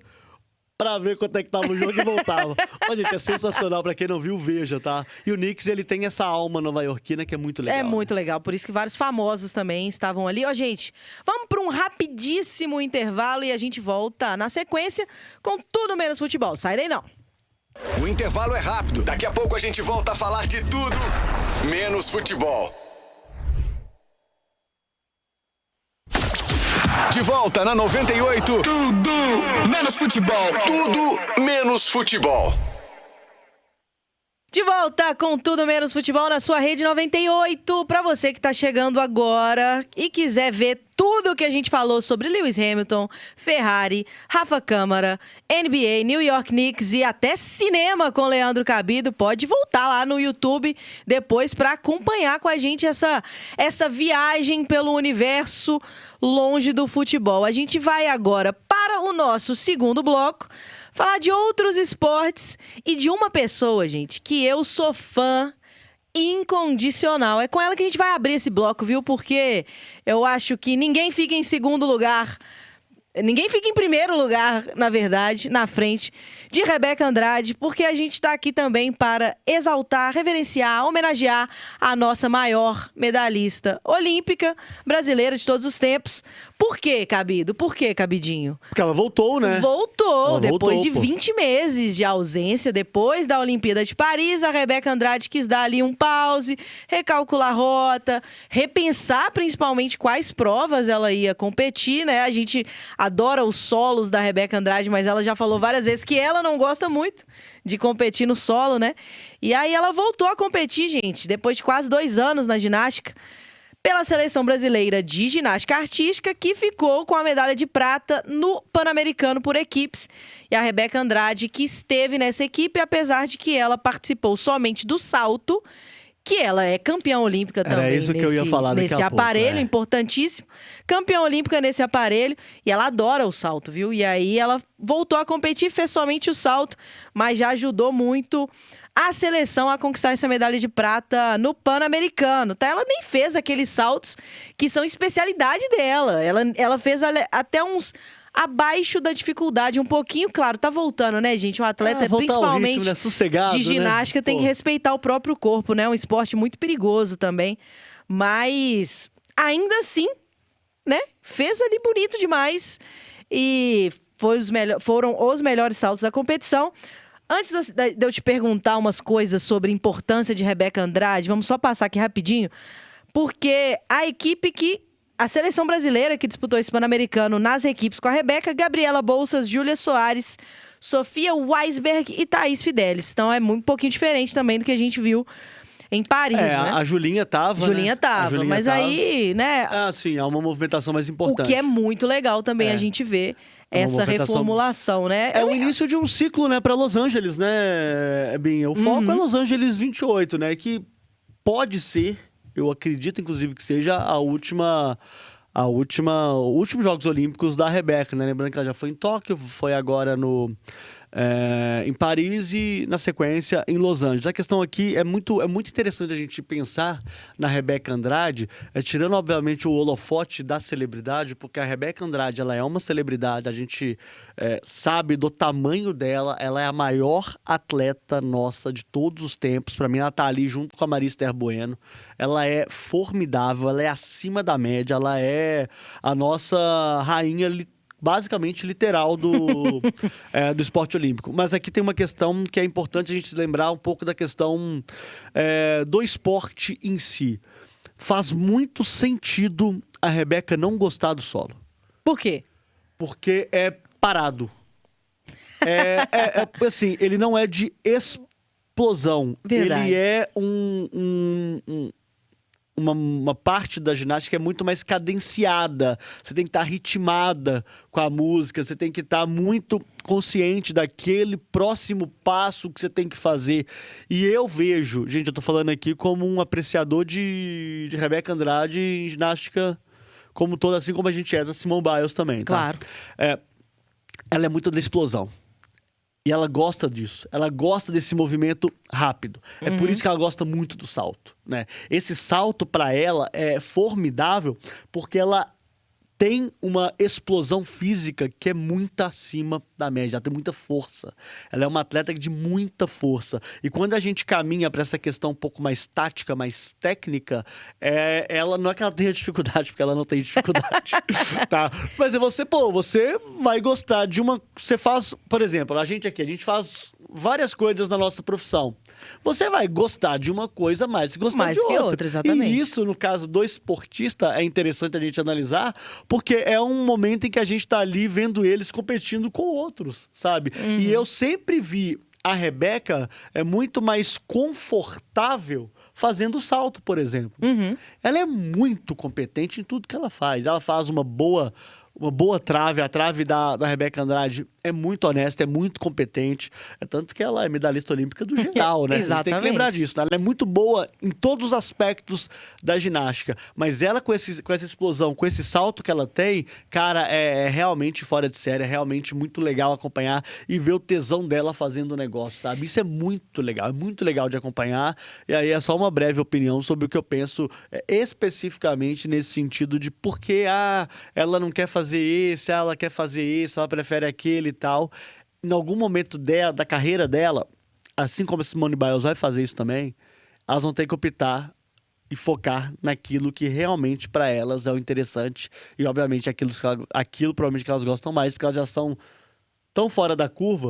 S3: pra ver quanto é que tava o jogo e voltava. Ó, gente, é sensacional. Pra quem não viu, veja, tá? E o Knicks, ele tem essa alma nova-iorquina que é muito legal.
S2: É muito legal, por isso que vários famosos também estavam ali. Ó, gente, vamos pra um rapidíssimo intervalo e a gente volta na sequência com tudo menos futebol. Sai daí não.
S1: O intervalo é rápido. Daqui a pouco a gente volta a falar de tudo menos futebol. De volta na 98. Tudo menos futebol. Tudo menos futebol.
S2: De volta com tudo menos futebol na sua rede 98. Para você que tá chegando agora e quiser ver tudo o que a gente falou sobre Lewis Hamilton, Ferrari, Rafa Câmara, NBA, New York Knicks e até cinema com Leandro Cabido, pode voltar lá no YouTube depois para acompanhar com a gente essa viagem pelo universo longe do futebol. A gente vai agora para o nosso segundo bloco, falar de outros esportes e de uma pessoa, gente, que eu sou fã incondicional. É com ela que a gente vai abrir esse bloco, viu? Porque eu acho que ninguém fica em segundo lugar, ninguém fica em primeiro lugar, na verdade, na frente de Rebeca Andrade, porque a gente está aqui também para exaltar, reverenciar, homenagear a nossa maior medalhista olímpica brasileira de todos os tempos. Por quê, Cabido? Por quê, Cabidinho?
S3: Porque ela voltou, né?
S2: Voltou, depois de
S3: pô.
S2: 20 meses de ausência, depois da Olimpíada de Paris, a Rebeca Andrade quis dar ali um pause, recalcular a rota, repensar principalmente quais provas ela ia competir, né? A gente adora os solos da Rebeca Andrade, mas ela já falou várias vezes que ela não gosta muito de competir no solo, né? E aí ela voltou a competir, gente, depois de quase 2 anos na ginástica, pela Seleção Brasileira de Ginástica Artística, que ficou com a medalha de prata no Pan-Americano por equipes. E a Rebeca Andrade, que esteve nessa equipe, apesar de que ela participou somente do salto, que ela é campeã olímpica também.
S3: Era isso que eu ia falar daqui
S2: nesse
S3: a pouco,
S2: aparelho importantíssimo. Campeã olímpica nesse aparelho. E ela adora o salto, viu? E aí ela voltou a competir, fez somente o salto, mas já ajudou muito a seleção a conquistar essa medalha de prata no Pan-Americano, tá? Ela nem fez aqueles saltos que são especialidade dela. Ela fez até uns abaixo da dificuldade um pouquinho, claro, tá voltando, né, gente? Um atleta, principalmente
S3: ritmo, né? Sossegado,
S2: de ginástica,
S3: né?
S2: tem que respeitar o próprio corpo, né? Um esporte muito perigoso também. Mas, ainda assim, né? Fez ali bonito demais e foram os melhores saltos da competição. Antes de eu te perguntar umas coisas sobre a importância de Rebeca Andrade, vamos só passar aqui rapidinho, porque a seleção brasileira que disputou esse Pan-Americano nas equipes com a Rebeca, Gabriela Bolsas, Júlia Soares, Sofia Weisberg e Thaís Fidelis. Então é um pouquinho diferente também do que a gente viu em Paris, né?
S3: A Julinha tava,
S2: Julinha
S3: né?
S2: tava,
S3: A Julinha
S2: mas
S3: tava.
S2: aí, né?
S3: Sim, há uma movimentação mais
S2: O
S3: importante.
S2: que é muito legal também a gente ver essa
S3: movimentação-
S2: reformulação, né?
S3: É o início de um ciclo, né, para Los Angeles, né, Binha? O foco é Los Angeles 28, né, que pode ser, eu acredito, inclusive, que seja o último Jogos Olímpicos da Rebeca, né? Lembrando que ela já foi em Tóquio, foi agora em Paris e, na sequência, em Los Angeles. A questão aqui é muito interessante a gente pensar na Rebeca Andrade, tirando, obviamente, o holofote da celebridade, porque a Rebeca Andrade, ela é uma celebridade, a gente sabe do tamanho dela, ela é a maior atleta nossa de todos os tempos. Para mim, ela tá ali junto com a Maria Esther Bueno. Ela é formidável, ela é acima da média, ela é a nossa rainha basicamente literal do esporte olímpico. Mas aqui tem uma questão que é importante a gente se lembrar um pouco da questão do esporte em si. Faz muito sentido a Rebeca não gostar do solo.
S2: Por quê?
S3: Porque é parado. Assim, ele não é de explosão.
S2: Verdade.
S3: Ele é uma parte da ginástica que é muito mais cadenciada. Você tem que estar ritmada com a música, você tem que estar muito consciente daquele próximo passo que você tem que fazer. E eu vejo, gente, eu tô falando aqui como um apreciador de Rebeca Andrade em ginástica como toda, assim como a gente é da Simone Biles também, tá?
S2: Claro.
S3: Ela é muito da explosão. E ela gosta disso. Ela gosta desse movimento rápido. É por isso que ela gosta muito do salto, né? Esse salto, para ela, é formidável porque ela tem uma explosão física que é muito acima da média. Ela tem muita força. Ela é uma atleta de muita força. E quando a gente caminha para essa questão um pouco mais tática, mais técnica, ela não é que ela tenha dificuldade, porque ela não tem dificuldade, tá? Mas você vai gostar de uma... Você faz, por exemplo, a gente faz várias coisas na nossa profissão. Você vai gostar de uma coisa mais que gostar
S2: Mais
S3: de
S2: que outra, exatamente.
S3: E isso, no caso do esportista, é interessante a gente analisar, porque é um momento em que a gente tá ali vendo eles competindo com outros, sabe? E eu sempre vi a Rebeca muito mais confortável fazendo salto, por exemplo. Ela é muito competente em tudo que ela faz. Ela faz uma boa trave. A trave da Rebeca Andrade é muito honesta, é muito competente. É tanto que ela é medalhista olímpica do geral, né? A gente tem que lembrar disso, né? Ela é muito boa em todos os aspectos da ginástica. Mas ela, com essa explosão, com esse salto que ela tem, cara, é realmente fora de série. É realmente muito legal acompanhar e ver o tesão dela fazendo o negócio, sabe? Isso é muito legal de acompanhar. E aí é só uma breve opinião sobre o que eu penso especificamente nesse sentido de por que ela não quer fazer esse, ela quer fazer esse, ela prefere aquele e tal. Em algum momento da carreira dela, assim como a Simone Biles vai fazer isso também, elas vão ter que optar e focar naquilo que realmente para elas é o interessante e, obviamente, aquilo provavelmente que elas gostam mais, porque elas já estão tão fora da curva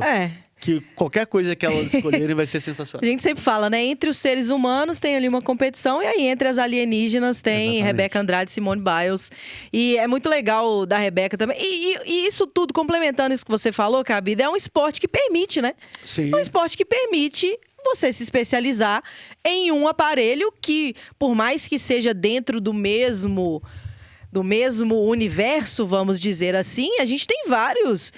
S3: que qualquer coisa que elas escolherem vai ser sensacional.
S2: A gente sempre fala, né? Entre os seres humanos tem ali uma competição, e aí entre as alienígenas tem
S3: Exatamente.
S2: Rebeca Andrade e Simone Biles. E é muito legal da Rebeca também. E isso tudo, complementando isso que você falou, Cabida, é um esporte que permite, né?
S3: Sim.
S2: É um esporte que permite você se especializar em um aparelho que, por mais que seja dentro do mesmo universo, vamos dizer assim, a gente tem vários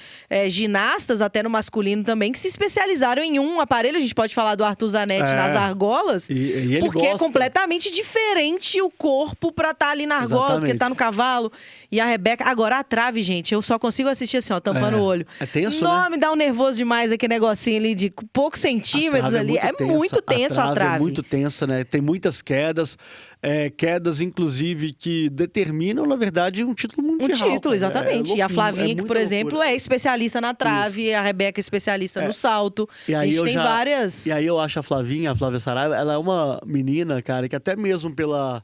S2: ginastas, até no masculino também, que se especializaram em um aparelho. A gente pode falar do Arthur Zanetti nas argolas,
S3: E ele
S2: porque
S3: gosta.
S2: é completamente diferente o corpo pra estar ali na argola,
S3: Exatamente.
S2: porque tá no cavalo. E a Rebeca... Agora, a trave, gente, eu só consigo assistir assim, ó, tampando o olho.
S3: É tenso,
S2: Não,
S3: né?
S2: me dá um nervoso demais aquele negocinho ali de poucos centímetros ali. É muito tenso a trave.
S3: É muito tensa, né? Tem muitas quedas. Quedas, inclusive, que determinam, na verdade, um título mundial.
S2: Um título, exatamente. E a Flavinha, que, por exemplo, é especialista na trave, a Rebeca é especialista no salto.
S3: E aí
S2: a gente tem várias...
S3: E aí eu acho a Flávia Saraiva, ela é uma menina, cara, que até mesmo pela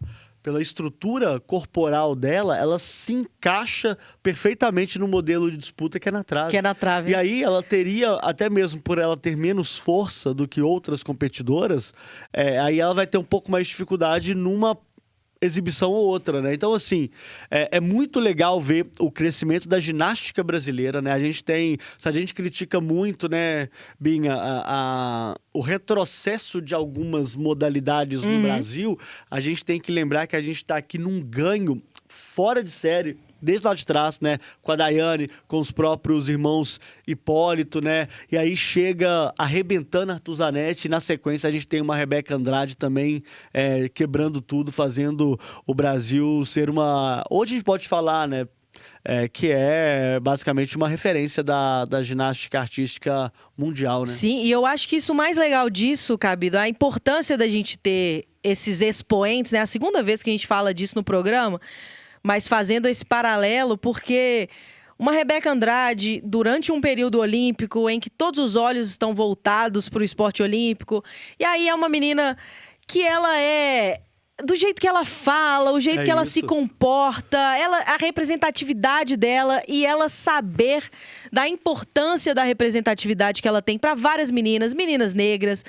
S3: estrutura corporal dela, ela se encaixa perfeitamente no modelo de disputa que é na trave.
S2: Que é na trave.
S3: E aí ela teria, até mesmo por ela ter menos força do que outras competidoras, aí ela vai ter um pouco mais de dificuldade numa exibição ou outra, né? Então, assim, é muito legal ver o crescimento da ginástica brasileira, né? Se a gente critica muito, né, Binha, o retrocesso de algumas modalidades no Brasil, a gente tem que lembrar que a gente está aqui num ganho fora de série, desde lá de trás, né? Com a Daiane, com os próprios irmãos Hipólito, né? E aí chega arrebentando a Arthur Zanetti. E na sequência a gente tem uma Rebeca Andrade também quebrando tudo, fazendo o Brasil ser uma... Hoje a gente pode falar, né? Que é basicamente uma referência da ginástica artística mundial, né?
S2: Sim, e eu acho que isso mais legal disso, Cabido, a importância da gente ter esses expoentes, né? A segunda vez que a gente fala disso no programa, mas fazendo esse paralelo, porque uma Rebeca Andrade, durante um período olímpico em que todos os olhos estão voltados para o esporte olímpico, e aí é uma menina que ela é... do jeito que ela fala, o jeito que ela se comporta, a representatividade dela e ela saber da importância da representatividade que ela tem para várias meninas negras,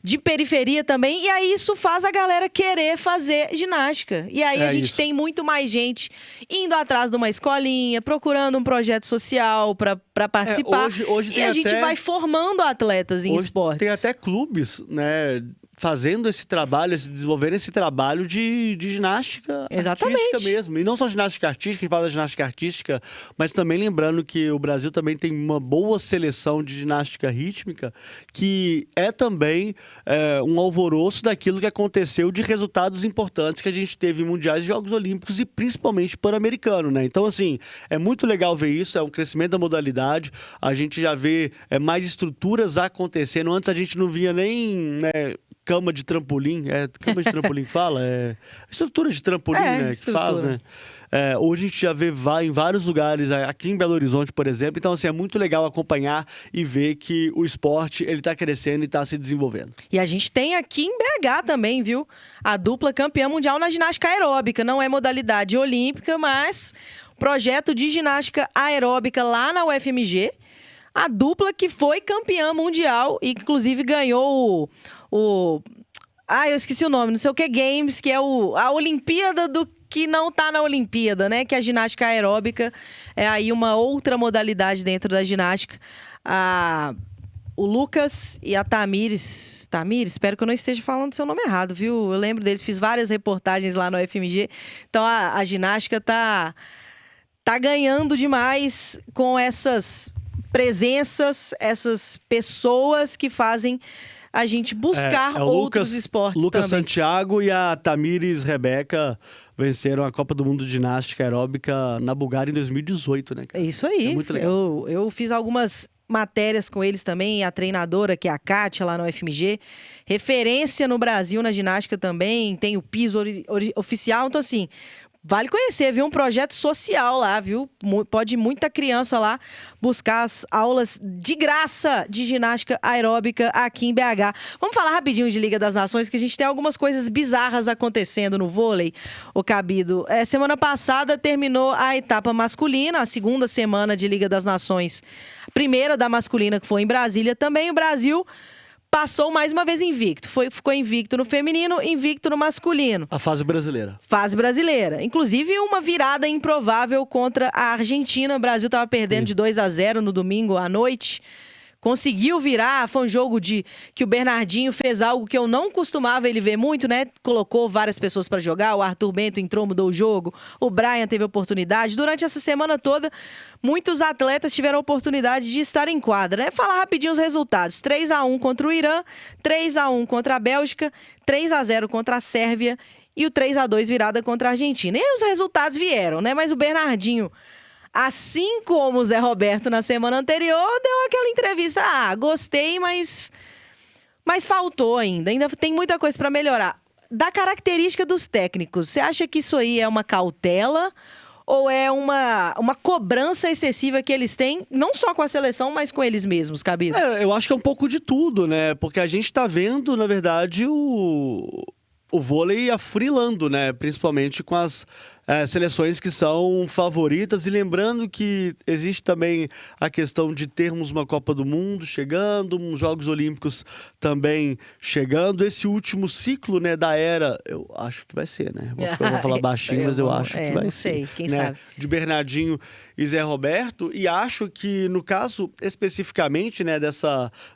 S2: de periferia também. E aí isso faz a galera querer fazer ginástica. E aí a gente tem muito mais gente indo atrás de uma escolinha, procurando um projeto social para participar.
S3: Hoje
S2: e a gente vai formando atletas em esportes.
S3: Tem até clubes, né, fazendo esse trabalho, desenvolvendo esse trabalho de ginástica artística mesmo. E não só ginástica artística, a gente fala da ginástica artística, mas também lembrando que o Brasil também tem uma boa seleção de ginástica rítmica, que é também um alvoroço daquilo que aconteceu de resultados importantes que a gente teve em mundiais e Jogos Olímpicos e principalmente Pan-Americano, né? Então, assim, é muito legal ver isso, é um crescimento da modalidade, a gente já vê mais estruturas acontecendo. Antes a gente não via nem... né, cama de trampolim, cama de trampolim que fala? Estrutura de trampolim, né? Que faz, né? Hoje a gente já vê em vários lugares, aqui em Belo Horizonte, por exemplo. Então, assim, é muito legal acompanhar e ver que o esporte, ele tá crescendo e tá se desenvolvendo.
S2: E a gente tem aqui em BH também, viu? A dupla campeã mundial na ginástica aeróbica. Não é modalidade olímpica, mas projeto de ginástica aeróbica lá na UFMG. A dupla que foi campeã mundial e, inclusive, ganhou eu esqueci o nome, não sei o que Games, que é a Olimpíada do que não tá na Olimpíada, né? Que a ginástica aeróbica é aí uma outra modalidade dentro da ginástica. O Lucas e a Tamires, espero que eu não esteja falando seu nome errado, viu? Eu lembro deles, fiz várias reportagens lá no FMG. Então a ginástica tá ganhando demais com essas presenças, essas pessoas que fazem a gente buscar outros esportes
S3: Lucas
S2: também.
S3: Santiago e a Tamires Rebeca venceram a Copa do Mundo de Ginástica Aeróbica na Bulgária em 2018, né, cara?
S2: Isso aí.
S3: É muito legal.
S2: Eu fiz algumas matérias com eles também, a treinadora, que é a Kátia, lá no FMG. Referência no Brasil na ginástica também, tem o piso oficial. Então, assim, vale conhecer, viu? Um projeto social lá, viu? Pode muita criança lá buscar as aulas de graça de ginástica aeróbica aqui em BH. Vamos falar rapidinho de Liga das Nações, que a gente tem algumas coisas bizarras acontecendo no vôlei, ô Cabido. Semana passada terminou a etapa masculina, a segunda semana de Liga das Nações. A primeira da masculina, que foi em Brasília também. O Brasil passou mais uma vez invicto. Ficou invicto no feminino, invicto no masculino.
S3: A fase brasileira.
S2: Fase brasileira. Inclusive, uma virada improvável contra a Argentina. O Brasil estava perdendo de 2-0 no domingo à noite. Conseguiu virar, foi um jogo que o Bernardinho fez algo que eu não costumava ele ver muito, né? Colocou várias pessoas para jogar, o Arthur Bento entrou, mudou o jogo, o Brian teve oportunidade. Durante essa semana toda, muitos atletas tiveram a oportunidade de estar em quadra. Falar rapidinho os resultados. 3-1 contra o Irã, 3-1 contra a Bélgica, 3-0 contra a Sérvia e o 3-2 virada contra a Argentina. E os resultados vieram, né? Mas o Bernardinho, assim como o Zé Roberto na semana anterior, deu aquela entrevista. Gostei, mas faltou ainda. Ainda tem muita coisa para melhorar. Da característica dos técnicos, você acha que isso aí é uma cautela ou é uma cobrança excessiva que eles têm, não só com a seleção, mas com eles mesmos, Cabido?
S3: Eu acho que é um pouco de tudo, né? Porque a gente tá vendo, na verdade, o vôlei afrilando, né? Principalmente com as seleções que são favoritas. E lembrando que existe também a questão de termos uma Copa do Mundo chegando, uns Jogos Olímpicos também chegando. Esse último ciclo, né, da era, eu acho que vai ser, né? Eu vou falar baixinho, mas eu acho que vai
S2: não
S3: ser.
S2: sei, quem
S3: né?
S2: sabe.
S3: De Bernardinho e Zé Roberto. E acho que, no caso, especificamente, né,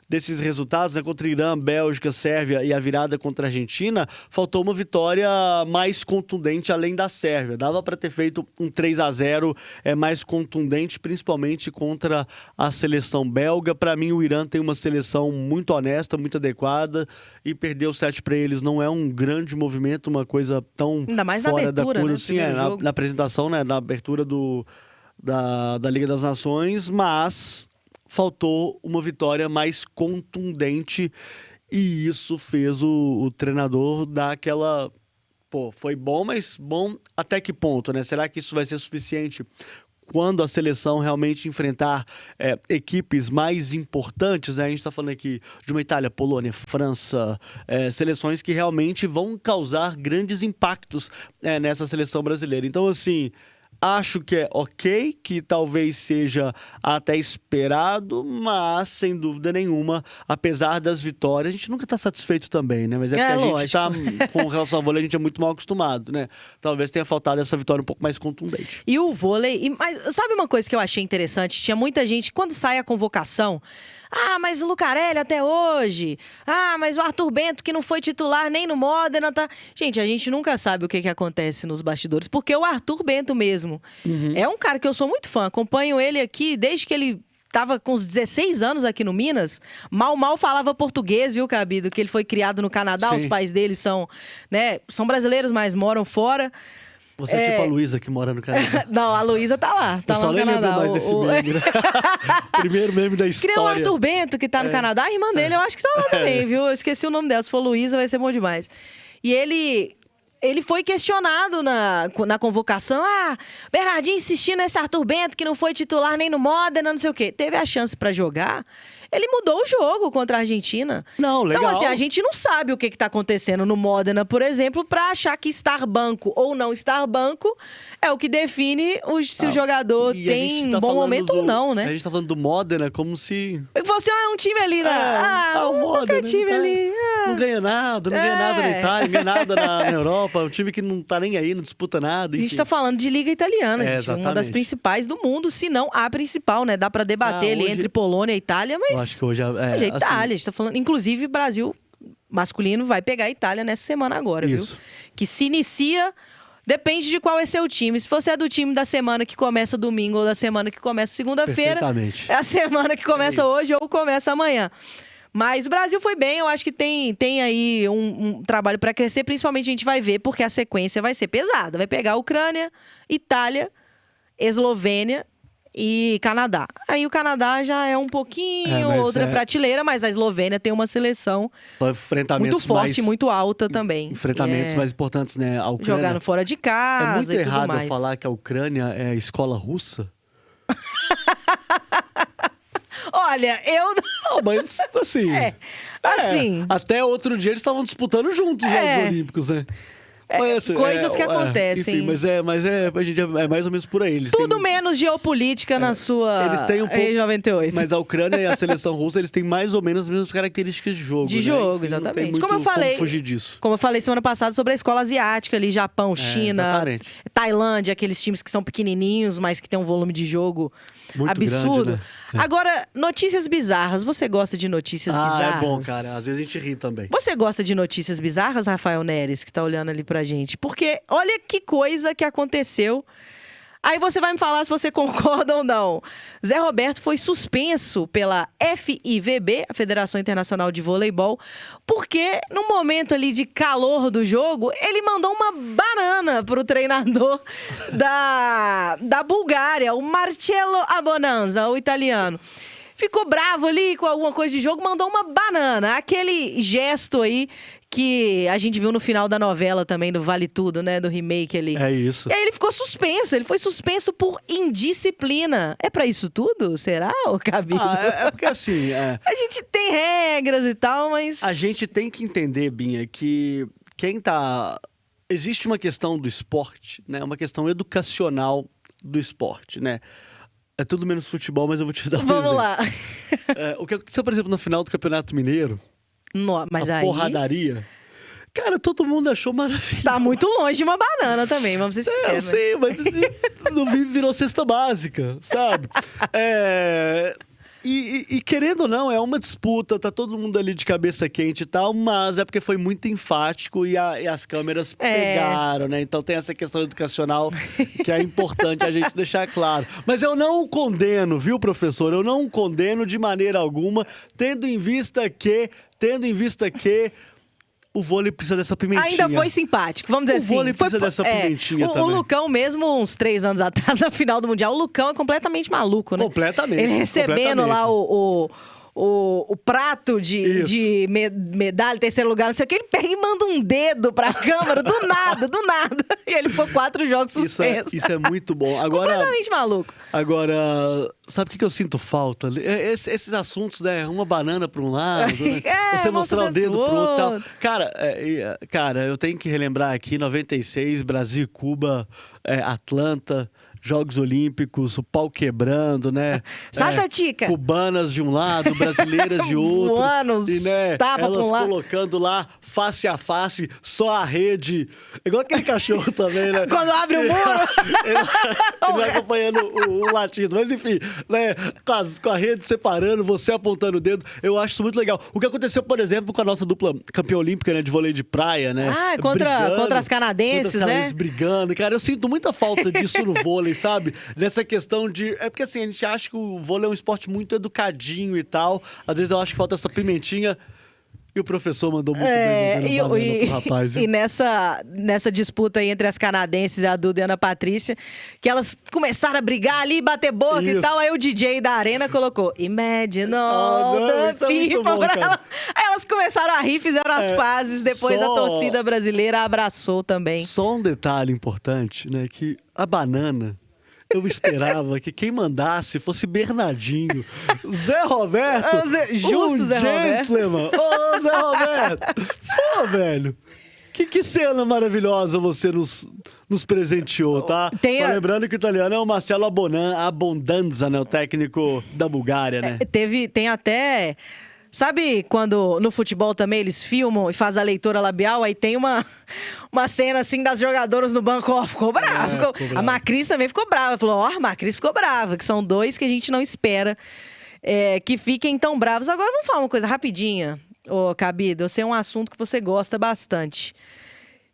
S3: desses resultados, né, contra Irã, Bélgica, Sérvia e a virada contra a Argentina, faltou uma vitória mais contundente além da Sérvia. Dava para ter feito um 3-0 mais contundente, principalmente contra a seleção belga. Para mim, o Irã tem uma seleção muito honesta, muito adequada, e perder o set para eles não é um grande movimento, uma coisa tão
S2: Ainda mais
S3: fora
S2: na abertura,
S3: da curva.
S2: né,
S3: Sim, na apresentação, né, na abertura da Liga das Nações, mas faltou uma vitória mais contundente, e isso fez o treinador dar aquela... Pô, foi bom, mas bom até que ponto, né? Será que isso vai ser suficiente quando a seleção realmente enfrentar equipes mais importantes, né? A gente está falando aqui de uma Itália, Polônia, França, seleções que realmente vão causar grandes impactos nessa seleção brasileira. Então, assim, acho que é ok, que talvez seja até esperado, mas, sem dúvida nenhuma, apesar das vitórias, a gente nunca está satisfeito também, né? Mas é porque a gente está, com relação ao vôlei, a gente é muito mal acostumado, né? Talvez tenha faltado essa vitória um pouco mais contundente.
S2: E o vôlei... Mas sabe uma coisa que eu achei interessante? Tinha muita gente, quando sai a convocação... Ah, mas o Lucarelli até hoje. Ah, mas o Arthur Bento, que não foi titular nem no Modena, tá... Gente, a gente nunca sabe o que acontece nos bastidores, porque o Arthur Bento mesmo é um cara que eu sou muito fã. Acompanho ele aqui desde que ele tava com uns 16 anos aqui no Minas. Mal falava português, viu, Cabido? Que ele foi criado no Canadá,
S3: Sim.
S2: Os pais dele são brasileiros, mas moram fora.
S3: Você é tipo a Luísa, que mora no Canadá.
S2: Não, a Luísa tá lá. Tá lá no Canadá.
S3: Mais desse meme, né? Primeiro meme da história.
S2: Criou o Arthur Bento, que tá no Canadá. A irmã dele, eu acho que tá lá também, viu? Eu esqueci o nome dela. Se for Luísa, vai ser bom demais. E ele foi questionado na convocação. Ah, Bernardinho insistindo nesse Arthur Bento, que não foi titular nem no Modena, não sei o quê. Teve a chance pra jogar. Ele mudou o jogo contra a Argentina.
S3: Não, legal.
S2: Então, assim, a gente não sabe o que tá acontecendo no Modena, por exemplo, pra achar que estar banco ou não estar banco é o que define se o jogador tem um bom momento ou não, né?
S3: A gente tá falando do Modena como se...
S2: Você é um time ali
S3: o Modena,
S2: time ali.
S3: Não ganha nada na Itália, não ganha nada na Europa. Um time que não tá nem aí, não disputa nada.
S2: A gente tá falando de Liga Italiana, gente.
S3: Exatamente.
S2: Uma das principais do mundo, se não a principal, né? Dá pra debater ali entre Polônia e Itália, mas...
S3: Eu acho que hoje
S2: Hoje é Itália,
S3: assim...
S2: a gente tá falando... Inclusive, o Brasil masculino vai pegar a Itália nessa semana agora,
S3: Isso.
S2: viu? Que se inicia... Depende de qual é seu time. Se você é do time da semana que começa domingo ou da semana que começa segunda-feira...
S3: Perfeitamente.
S2: É a semana que começa hoje ou começa amanhã. Mas o Brasil foi bem, eu acho que tem aí um trabalho para crescer. Principalmente a gente vai ver, porque a sequência vai ser pesada. Vai pegar Ucrânia, Itália, Eslovênia e Canadá. Aí o Canadá já é um pouquinho outra prateleira, mas a Eslovênia tem uma seleção muito forte, muito alta também.
S3: Enfrentamentos mais importantes, né? A Ucrânia...
S2: Jogando fora de casa.
S3: É muito
S2: e tudo
S3: errado
S2: mais.
S3: eu falar que a Ucrânia é escola russa.
S2: Olha, eu...
S3: Não, mas assim...
S2: assim...
S3: Até outro dia eles estavam disputando juntos os Jogos Olímpicos, né? Mas, assim,
S2: coisas que acontecem.
S3: Enfim, mas a gente é mais ou menos por aí. Eles
S2: Tudo menos geopolítica na sua
S3: eles têm um pouco,
S2: 98.
S3: Mas a Ucrânia e a seleção russa, eles têm mais ou menos as mesmas características de jogo.
S2: De
S3: né?
S2: jogo,
S3: Enfim,
S2: exatamente.
S3: Não tem muito
S2: como eu falei,
S3: como fugir disso.
S2: Como eu falei semana passada sobre a escola asiática ali, Japão, China,
S3: exatamente.
S2: Tailândia, aqueles times que são pequenininhos, mas que tem um volume de jogo
S3: muito
S2: absurdo.
S3: Grande, né?
S2: Agora, notícias bizarras. Você gosta de notícias bizarras?
S3: É bom, cara. Às vezes a gente ri também.
S2: Você gosta de notícias bizarras, Rafael Neres, que tá olhando ali pra gente? Porque olha que coisa que aconteceu. Aí você vai me falar se você concorda ou não. Zé Roberto foi suspenso pela FIVB, a Federação Internacional de Voleibol, porque no momento ali de calor do jogo, ele mandou uma banana pro treinador da Bulgária, o Marcello Abonanza, o italiano. Ficou bravo ali com alguma coisa de jogo, mandou uma banana. Aquele gesto aí que a gente viu no final da novela também, do Vale Tudo, né? Do remake ali.
S3: É isso.
S2: E aí ele ficou suspenso. Ele foi suspenso por indisciplina. É pra isso tudo? Será, ô Cabido?
S3: É porque assim...
S2: A gente tem regras e tal, mas...
S3: A gente tem que entender, Binha, que quem tá existe uma questão do esporte, né? Uma questão educacional do esporte, né? É tudo menos futebol, mas eu vou te dar um
S2: Vamos
S3: exemplo.
S2: lá.
S3: O que aconteceu, por exemplo, na final do Campeonato Mineiro,
S2: Mas
S3: a
S2: aí
S3: porradaria, cara, todo mundo achou maravilhoso.
S2: tá muito longe de uma banana também, vamos ser
S3: Eu
S2: sinceros. Né?
S3: sei, mas no vídeo virou cesta básica, sabe? E querendo ou não, é uma disputa, tá todo mundo ali de cabeça quente e tal, mas é porque foi muito enfático e as câmeras pegaram, né? Então tem essa questão educacional que é importante a gente deixar claro. Mas eu não o condeno, viu, professor? Eu não o condeno de maneira alguma, tendo em vista que o vôlei precisa dessa pimentinha.
S2: Ainda foi simpático, vamos dizer assim.
S3: O vôlei precisa dessa pimentinha também.
S2: O Lucão mesmo, uns 3 anos atrás, na final do Mundial, o Lucão é completamente maluco, né?
S3: Completamente.
S2: Ele recebendo lá o prato de medalha, terceiro lugar, não sei o que, ele pega e manda um dedo pra câmera, do nada. E ele ficou 4 jogos suspensos.
S3: Isso é muito bom. Agora,
S2: completamente maluco.
S3: Agora, sabe o que eu sinto falta? Esses assuntos, né? Uma banana pra um lado, né? Você mostrar o dedo pro outro e tal. Cara, eu tenho que relembrar aqui, 96, Brasil e Cuba, Atlanta, Jogos Olímpicos, o pau quebrando, né?
S2: Salta, Tica!
S3: Cubanas de um lado, brasileiras de outro.
S2: Voando,
S3: e, né,
S2: tapa
S3: elas
S2: pra um lado.
S3: colocando lá, face a face, só a rede. Igual aquele cachorro também, né?
S2: Quando abre o muro!
S3: Ele vai acompanhando o latido. Mas enfim, né? Com a rede separando, você apontando o dedo. Eu acho isso muito legal. O que aconteceu, por exemplo, com a nossa dupla campeã olímpica, né? De vôlei de praia, né?
S2: Contra as canadenses, né?
S3: Brigando. Cara, eu sinto muita falta disso no vôlei, sabe? Nessa questão de... É porque assim, a gente acha que o vôlei é um esporte muito educadinho e tal. Às vezes eu acho que falta essa pimentinha. E o professor mandou muito bem pro rapaz. Viu?
S2: E nessa disputa aí entre as canadenses, a Duda e a Ana Patrícia, que elas começaram a brigar ali, bater boca e tal, aí o DJ da arena colocou Imagine all the people pra ela. Aí elas começaram a rir, fizeram as pazes, depois a torcida brasileira abraçou também.
S3: Só um detalhe importante, né, que a banana... Eu esperava que quem mandasse fosse Bernardinho. Zé Roberto.
S2: Justo, Zé Roberto.
S3: Ô, Zé Roberto. Pô, velho. Que cena maravilhosa você nos presenteou, tá? Lembrando que o italiano é o Marcelo Abondanza, né? O técnico da Bulgária, né?
S2: Tem até... Sabe quando no futebol também eles filmam e fazem a leitura labial? Aí tem uma cena assim das jogadoras no banco. Ó, ficou brava. A Macris também ficou brava. Falou, a Macris ficou brava. Que são 2 que a gente não espera que fiquem tão bravos. Agora vamos falar uma coisa rapidinha, ô Cabido. Eu sei um assunto que você gosta bastante.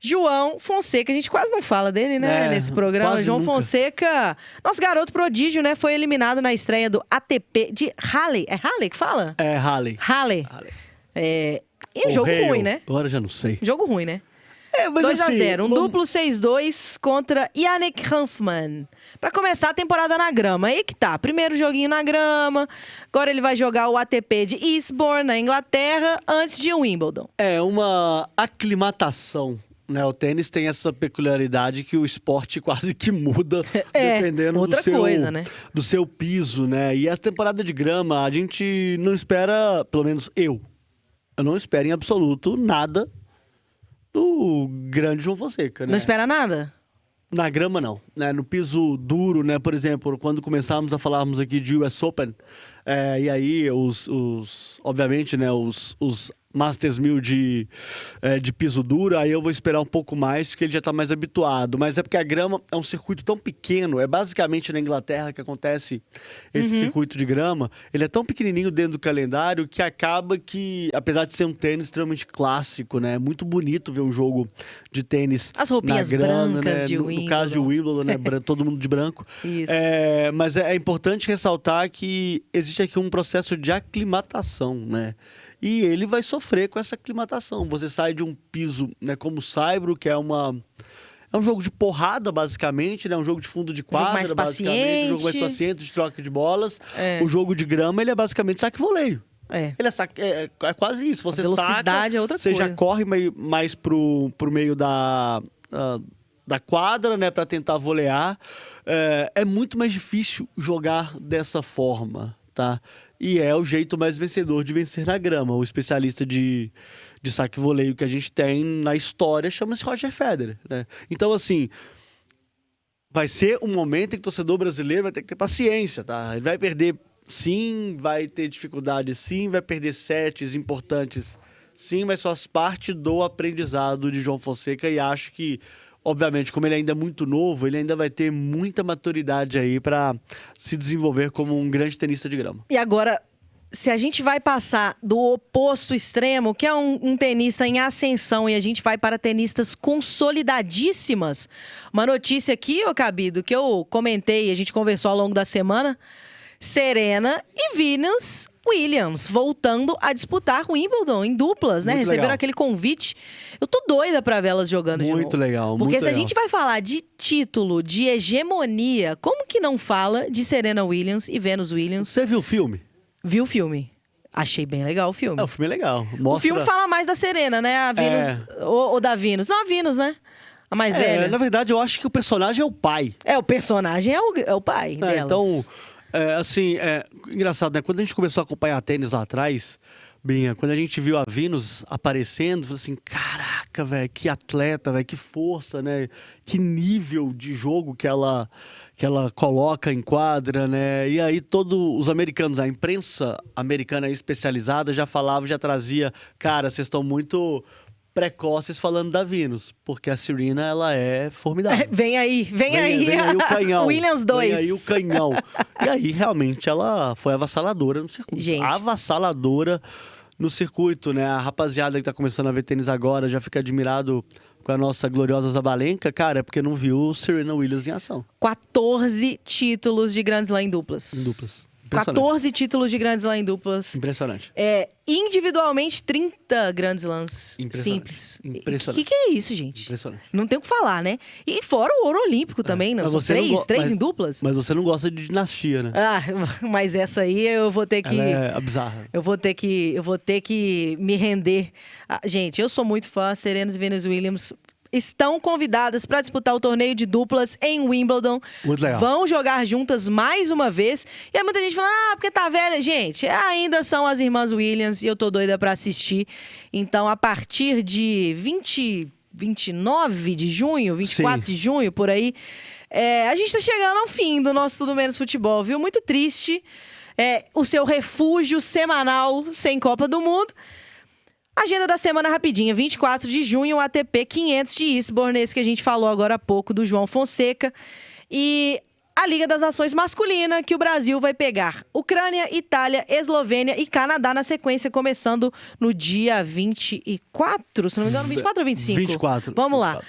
S2: João Fonseca, a gente quase não fala dele, né, nesse programa. João
S3: nunca.
S2: Fonseca, nosso garoto prodígio, né, foi eliminado na estreia do ATP de Halle. É Halle que fala?
S3: É, Halle.
S2: E um jogo ruim, né?
S3: Agora já não sei.
S2: Jogo ruim, né?
S3: Mas
S2: 2-0, duplo 6-2 contra Yannick Hanfmann. Pra começar a temporada na grama. Aí que tá, primeiro joguinho na grama. Agora ele vai jogar o ATP de Eastbourne, na Inglaterra, antes de Wimbledon.
S3: É uma aclimatação. Né, o tênis tem essa peculiaridade que o esporte quase que muda dependendo do seu piso, né? E essa temporada de grama, a gente não espera, pelo menos eu não espero em absoluto nada do grande João Fonseca, né?
S2: Não espera nada?
S3: Na grama, não. Né? No piso duro, né? Por exemplo, quando começarmos a falarmos aqui de US Open, e aí obviamente, né? Os Masters 1000 de piso duro, aí eu vou esperar um pouco mais, porque ele já está mais habituado. Mas é porque a grama é um circuito tão pequeno, é basicamente na Inglaterra que acontece esse circuito de grama. Ele é tão pequenininho dentro do calendário que acaba que, apesar de ser um tênis extremamente clássico, né? É muito bonito ver um jogo de tênis
S2: as roupinhas
S3: na grana,
S2: brancas
S3: né?
S2: de Wimbledon.
S3: No caso de Wimbledon, né? Todo mundo de branco.
S2: Isso.
S3: Mas é importante ressaltar que existe aqui um processo de aclimatação, né? E ele vai sofrer com essa aclimatação. Você sai de um piso, né, como o Saibro, que é um jogo de porrada, basicamente, né? Um jogo de fundo de quadra,
S2: um jogo mais
S3: basicamente. Um jogo mais paciente, de troca de bolas.
S2: É.
S3: O jogo de grama, ele é basicamente saque-voleio. Ele é quase isso. Você
S2: a velocidade
S3: saca,
S2: é outra
S3: você
S2: coisa.
S3: já corre mais pro meio da quadra, né? Pra tentar volear. É muito mais difícil jogar dessa forma, tá? E é o jeito mais vencedor de vencer na grama. O especialista de de saque e voleio que a gente tem na história chama-se Roger Federer, né? Então, assim, vai ser um momento em que o torcedor brasileiro vai ter que ter paciência, tá? Ele vai perder, sim, vai ter dificuldade, sim, vai perder sets importantes, sim, mas faz parte do aprendizado de João Fonseca e acho que, obviamente, como ele ainda é muito novo, ele ainda vai ter muita maturidade aí para se desenvolver como um grande tenista de grama.
S2: E agora, se a gente vai passar do oposto extremo, que é um tenista em ascensão, e a gente vai para tenistas consolidadíssimas, uma notícia aqui, ô Cabido, que eu comentei, a gente conversou ao longo da semana, Serena e Venus Williams voltando a disputar Wimbledon em duplas, né?
S3: Muito
S2: Receberam
S3: legal.
S2: aquele convite. Eu tô doida pra ver elas jogando de novo.
S3: Muito legal,
S2: Porque
S3: muito
S2: se a
S3: legal.
S2: gente vai falar de título, de hegemonia, como que não fala de Serena Williams e Venus Williams?
S3: Você viu o filme?
S2: Viu o filme? Achei bem legal o filme.
S3: O filme é legal.
S2: O
S3: Mostra...
S2: filme fala mais da Serena, né? A Venus, ou da Venus. Não, a Venus, né? A mais velha.
S3: Na verdade, eu acho que o personagem é o pai.
S2: O personagem é o pai delas.
S3: Então, engraçado, né? Quando a gente começou a acompanhar tênis lá atrás, Binha, quando a gente viu a Venus aparecendo, falou assim, caraca, velho, que atleta, velho, que força, né? Que nível de jogo que ela coloca em quadra, né? E aí todos os americanos, a imprensa americana especializada já falava, já trazia, cara, vocês estão muito precoces falando da Venus, porque a Serena, ela é formidável.
S2: Vem aí
S3: Vem aí o canhão.
S2: Williams 2.
S3: Vem aí o canhão. E aí, realmente, ela foi avassaladora no circuito.
S2: Gente.
S3: Avassaladora no circuito, né? A rapaziada que tá começando a ver tênis agora já fica admirado com a nossa gloriosa Zabalenka. Cara, é porque não viu Serena Williams em ação.
S2: 14 títulos de Grand Slam em duplas.
S3: Em duplas. Impressionante.
S2: 14 títulos de Grand Slam em duplas.
S3: Impressionante.
S2: Individualmente, 30 Grand Slams simples.
S3: Impressionante.
S2: O que é isso, gente?
S3: Impressionante.
S2: Não tem o que falar, né? E fora o ouro olímpico também, não?
S3: Mas
S2: São
S3: você não
S2: três
S3: mas-
S2: em duplas?
S3: Mas você não gosta de dinastia, né?
S2: Ah, mas essa aí eu vou ter que...
S3: Ela é bizarra.
S2: Eu vou ter que me render. Gente, eu sou muito fã. Serena e Venus Williams estão convidadas para disputar o torneio de duplas em Wimbledon.
S3: Muito legal.
S2: Vão jogar juntas mais uma vez. E aí muita gente fala, porque tá velha. Gente, ainda são as irmãs Williams e eu tô doida para assistir. Então, a partir de 29 de junho, 24
S3: Sim.
S2: de junho, por aí, a gente tá chegando ao fim do nosso Tudo Menos Futebol, viu? Muito triste. O seu refúgio semanal sem Copa do Mundo. Agenda da semana rapidinha, 24 de junho, o ATP 500 de Eastbourne, esse que a gente falou agora há pouco, do João Fonseca. E a Liga das Nações masculina, que o Brasil vai pegar Ucrânia, Itália, Eslovênia e Canadá na sequência, começando no dia 24, se não me engano, 24 ou 25?
S3: 24.
S2: Vamos lá.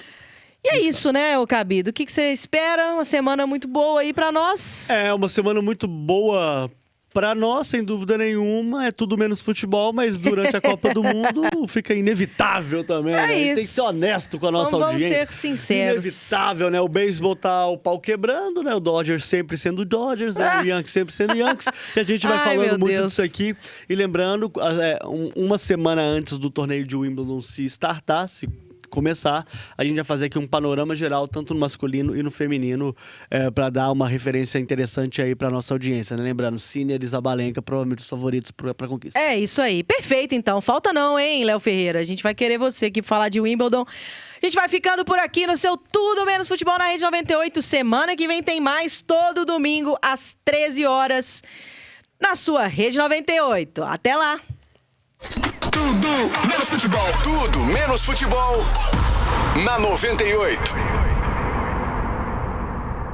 S2: E é isso, né, ô Cabido? O que você espera? Uma semana muito boa aí pra nós?
S3: É uma semana muito boa pra nós, sem dúvida nenhuma. É tudo menos futebol, mas durante a Copa do Mundo fica inevitável também. Né? A gente tem que ser honesto com a nossa audiência.
S2: Vamos ser sinceros.
S3: Inevitável, né? O beisebol tá o pau quebrando, né? O Dodgers sempre sendo Dodgers, né? O Yankees sempre sendo Yankees. E a gente vai
S2: Ai, meu
S3: falando muito
S2: Deus.
S3: disso aqui. E lembrando, uma semana antes do torneio de Wimbledon se startar, se começar, a gente vai fazer aqui um panorama geral, tanto no masculino e no feminino, para dar uma referência interessante aí para nossa audiência, né? Lembrando, Sinner e Zabalenka, provavelmente os favoritos para conquista.
S2: É isso aí. Perfeito, então. Falta não, hein, Léo Ferreira? A gente vai querer você aqui falar de Wimbledon. A gente vai ficando por aqui no seu Tudo Menos Futebol na Rede 98. Semana que vem tem mais, todo domingo, às 13 horas, na sua Rede 98. Até lá!
S1: Tudo menos futebol. Tudo menos futebol na 98.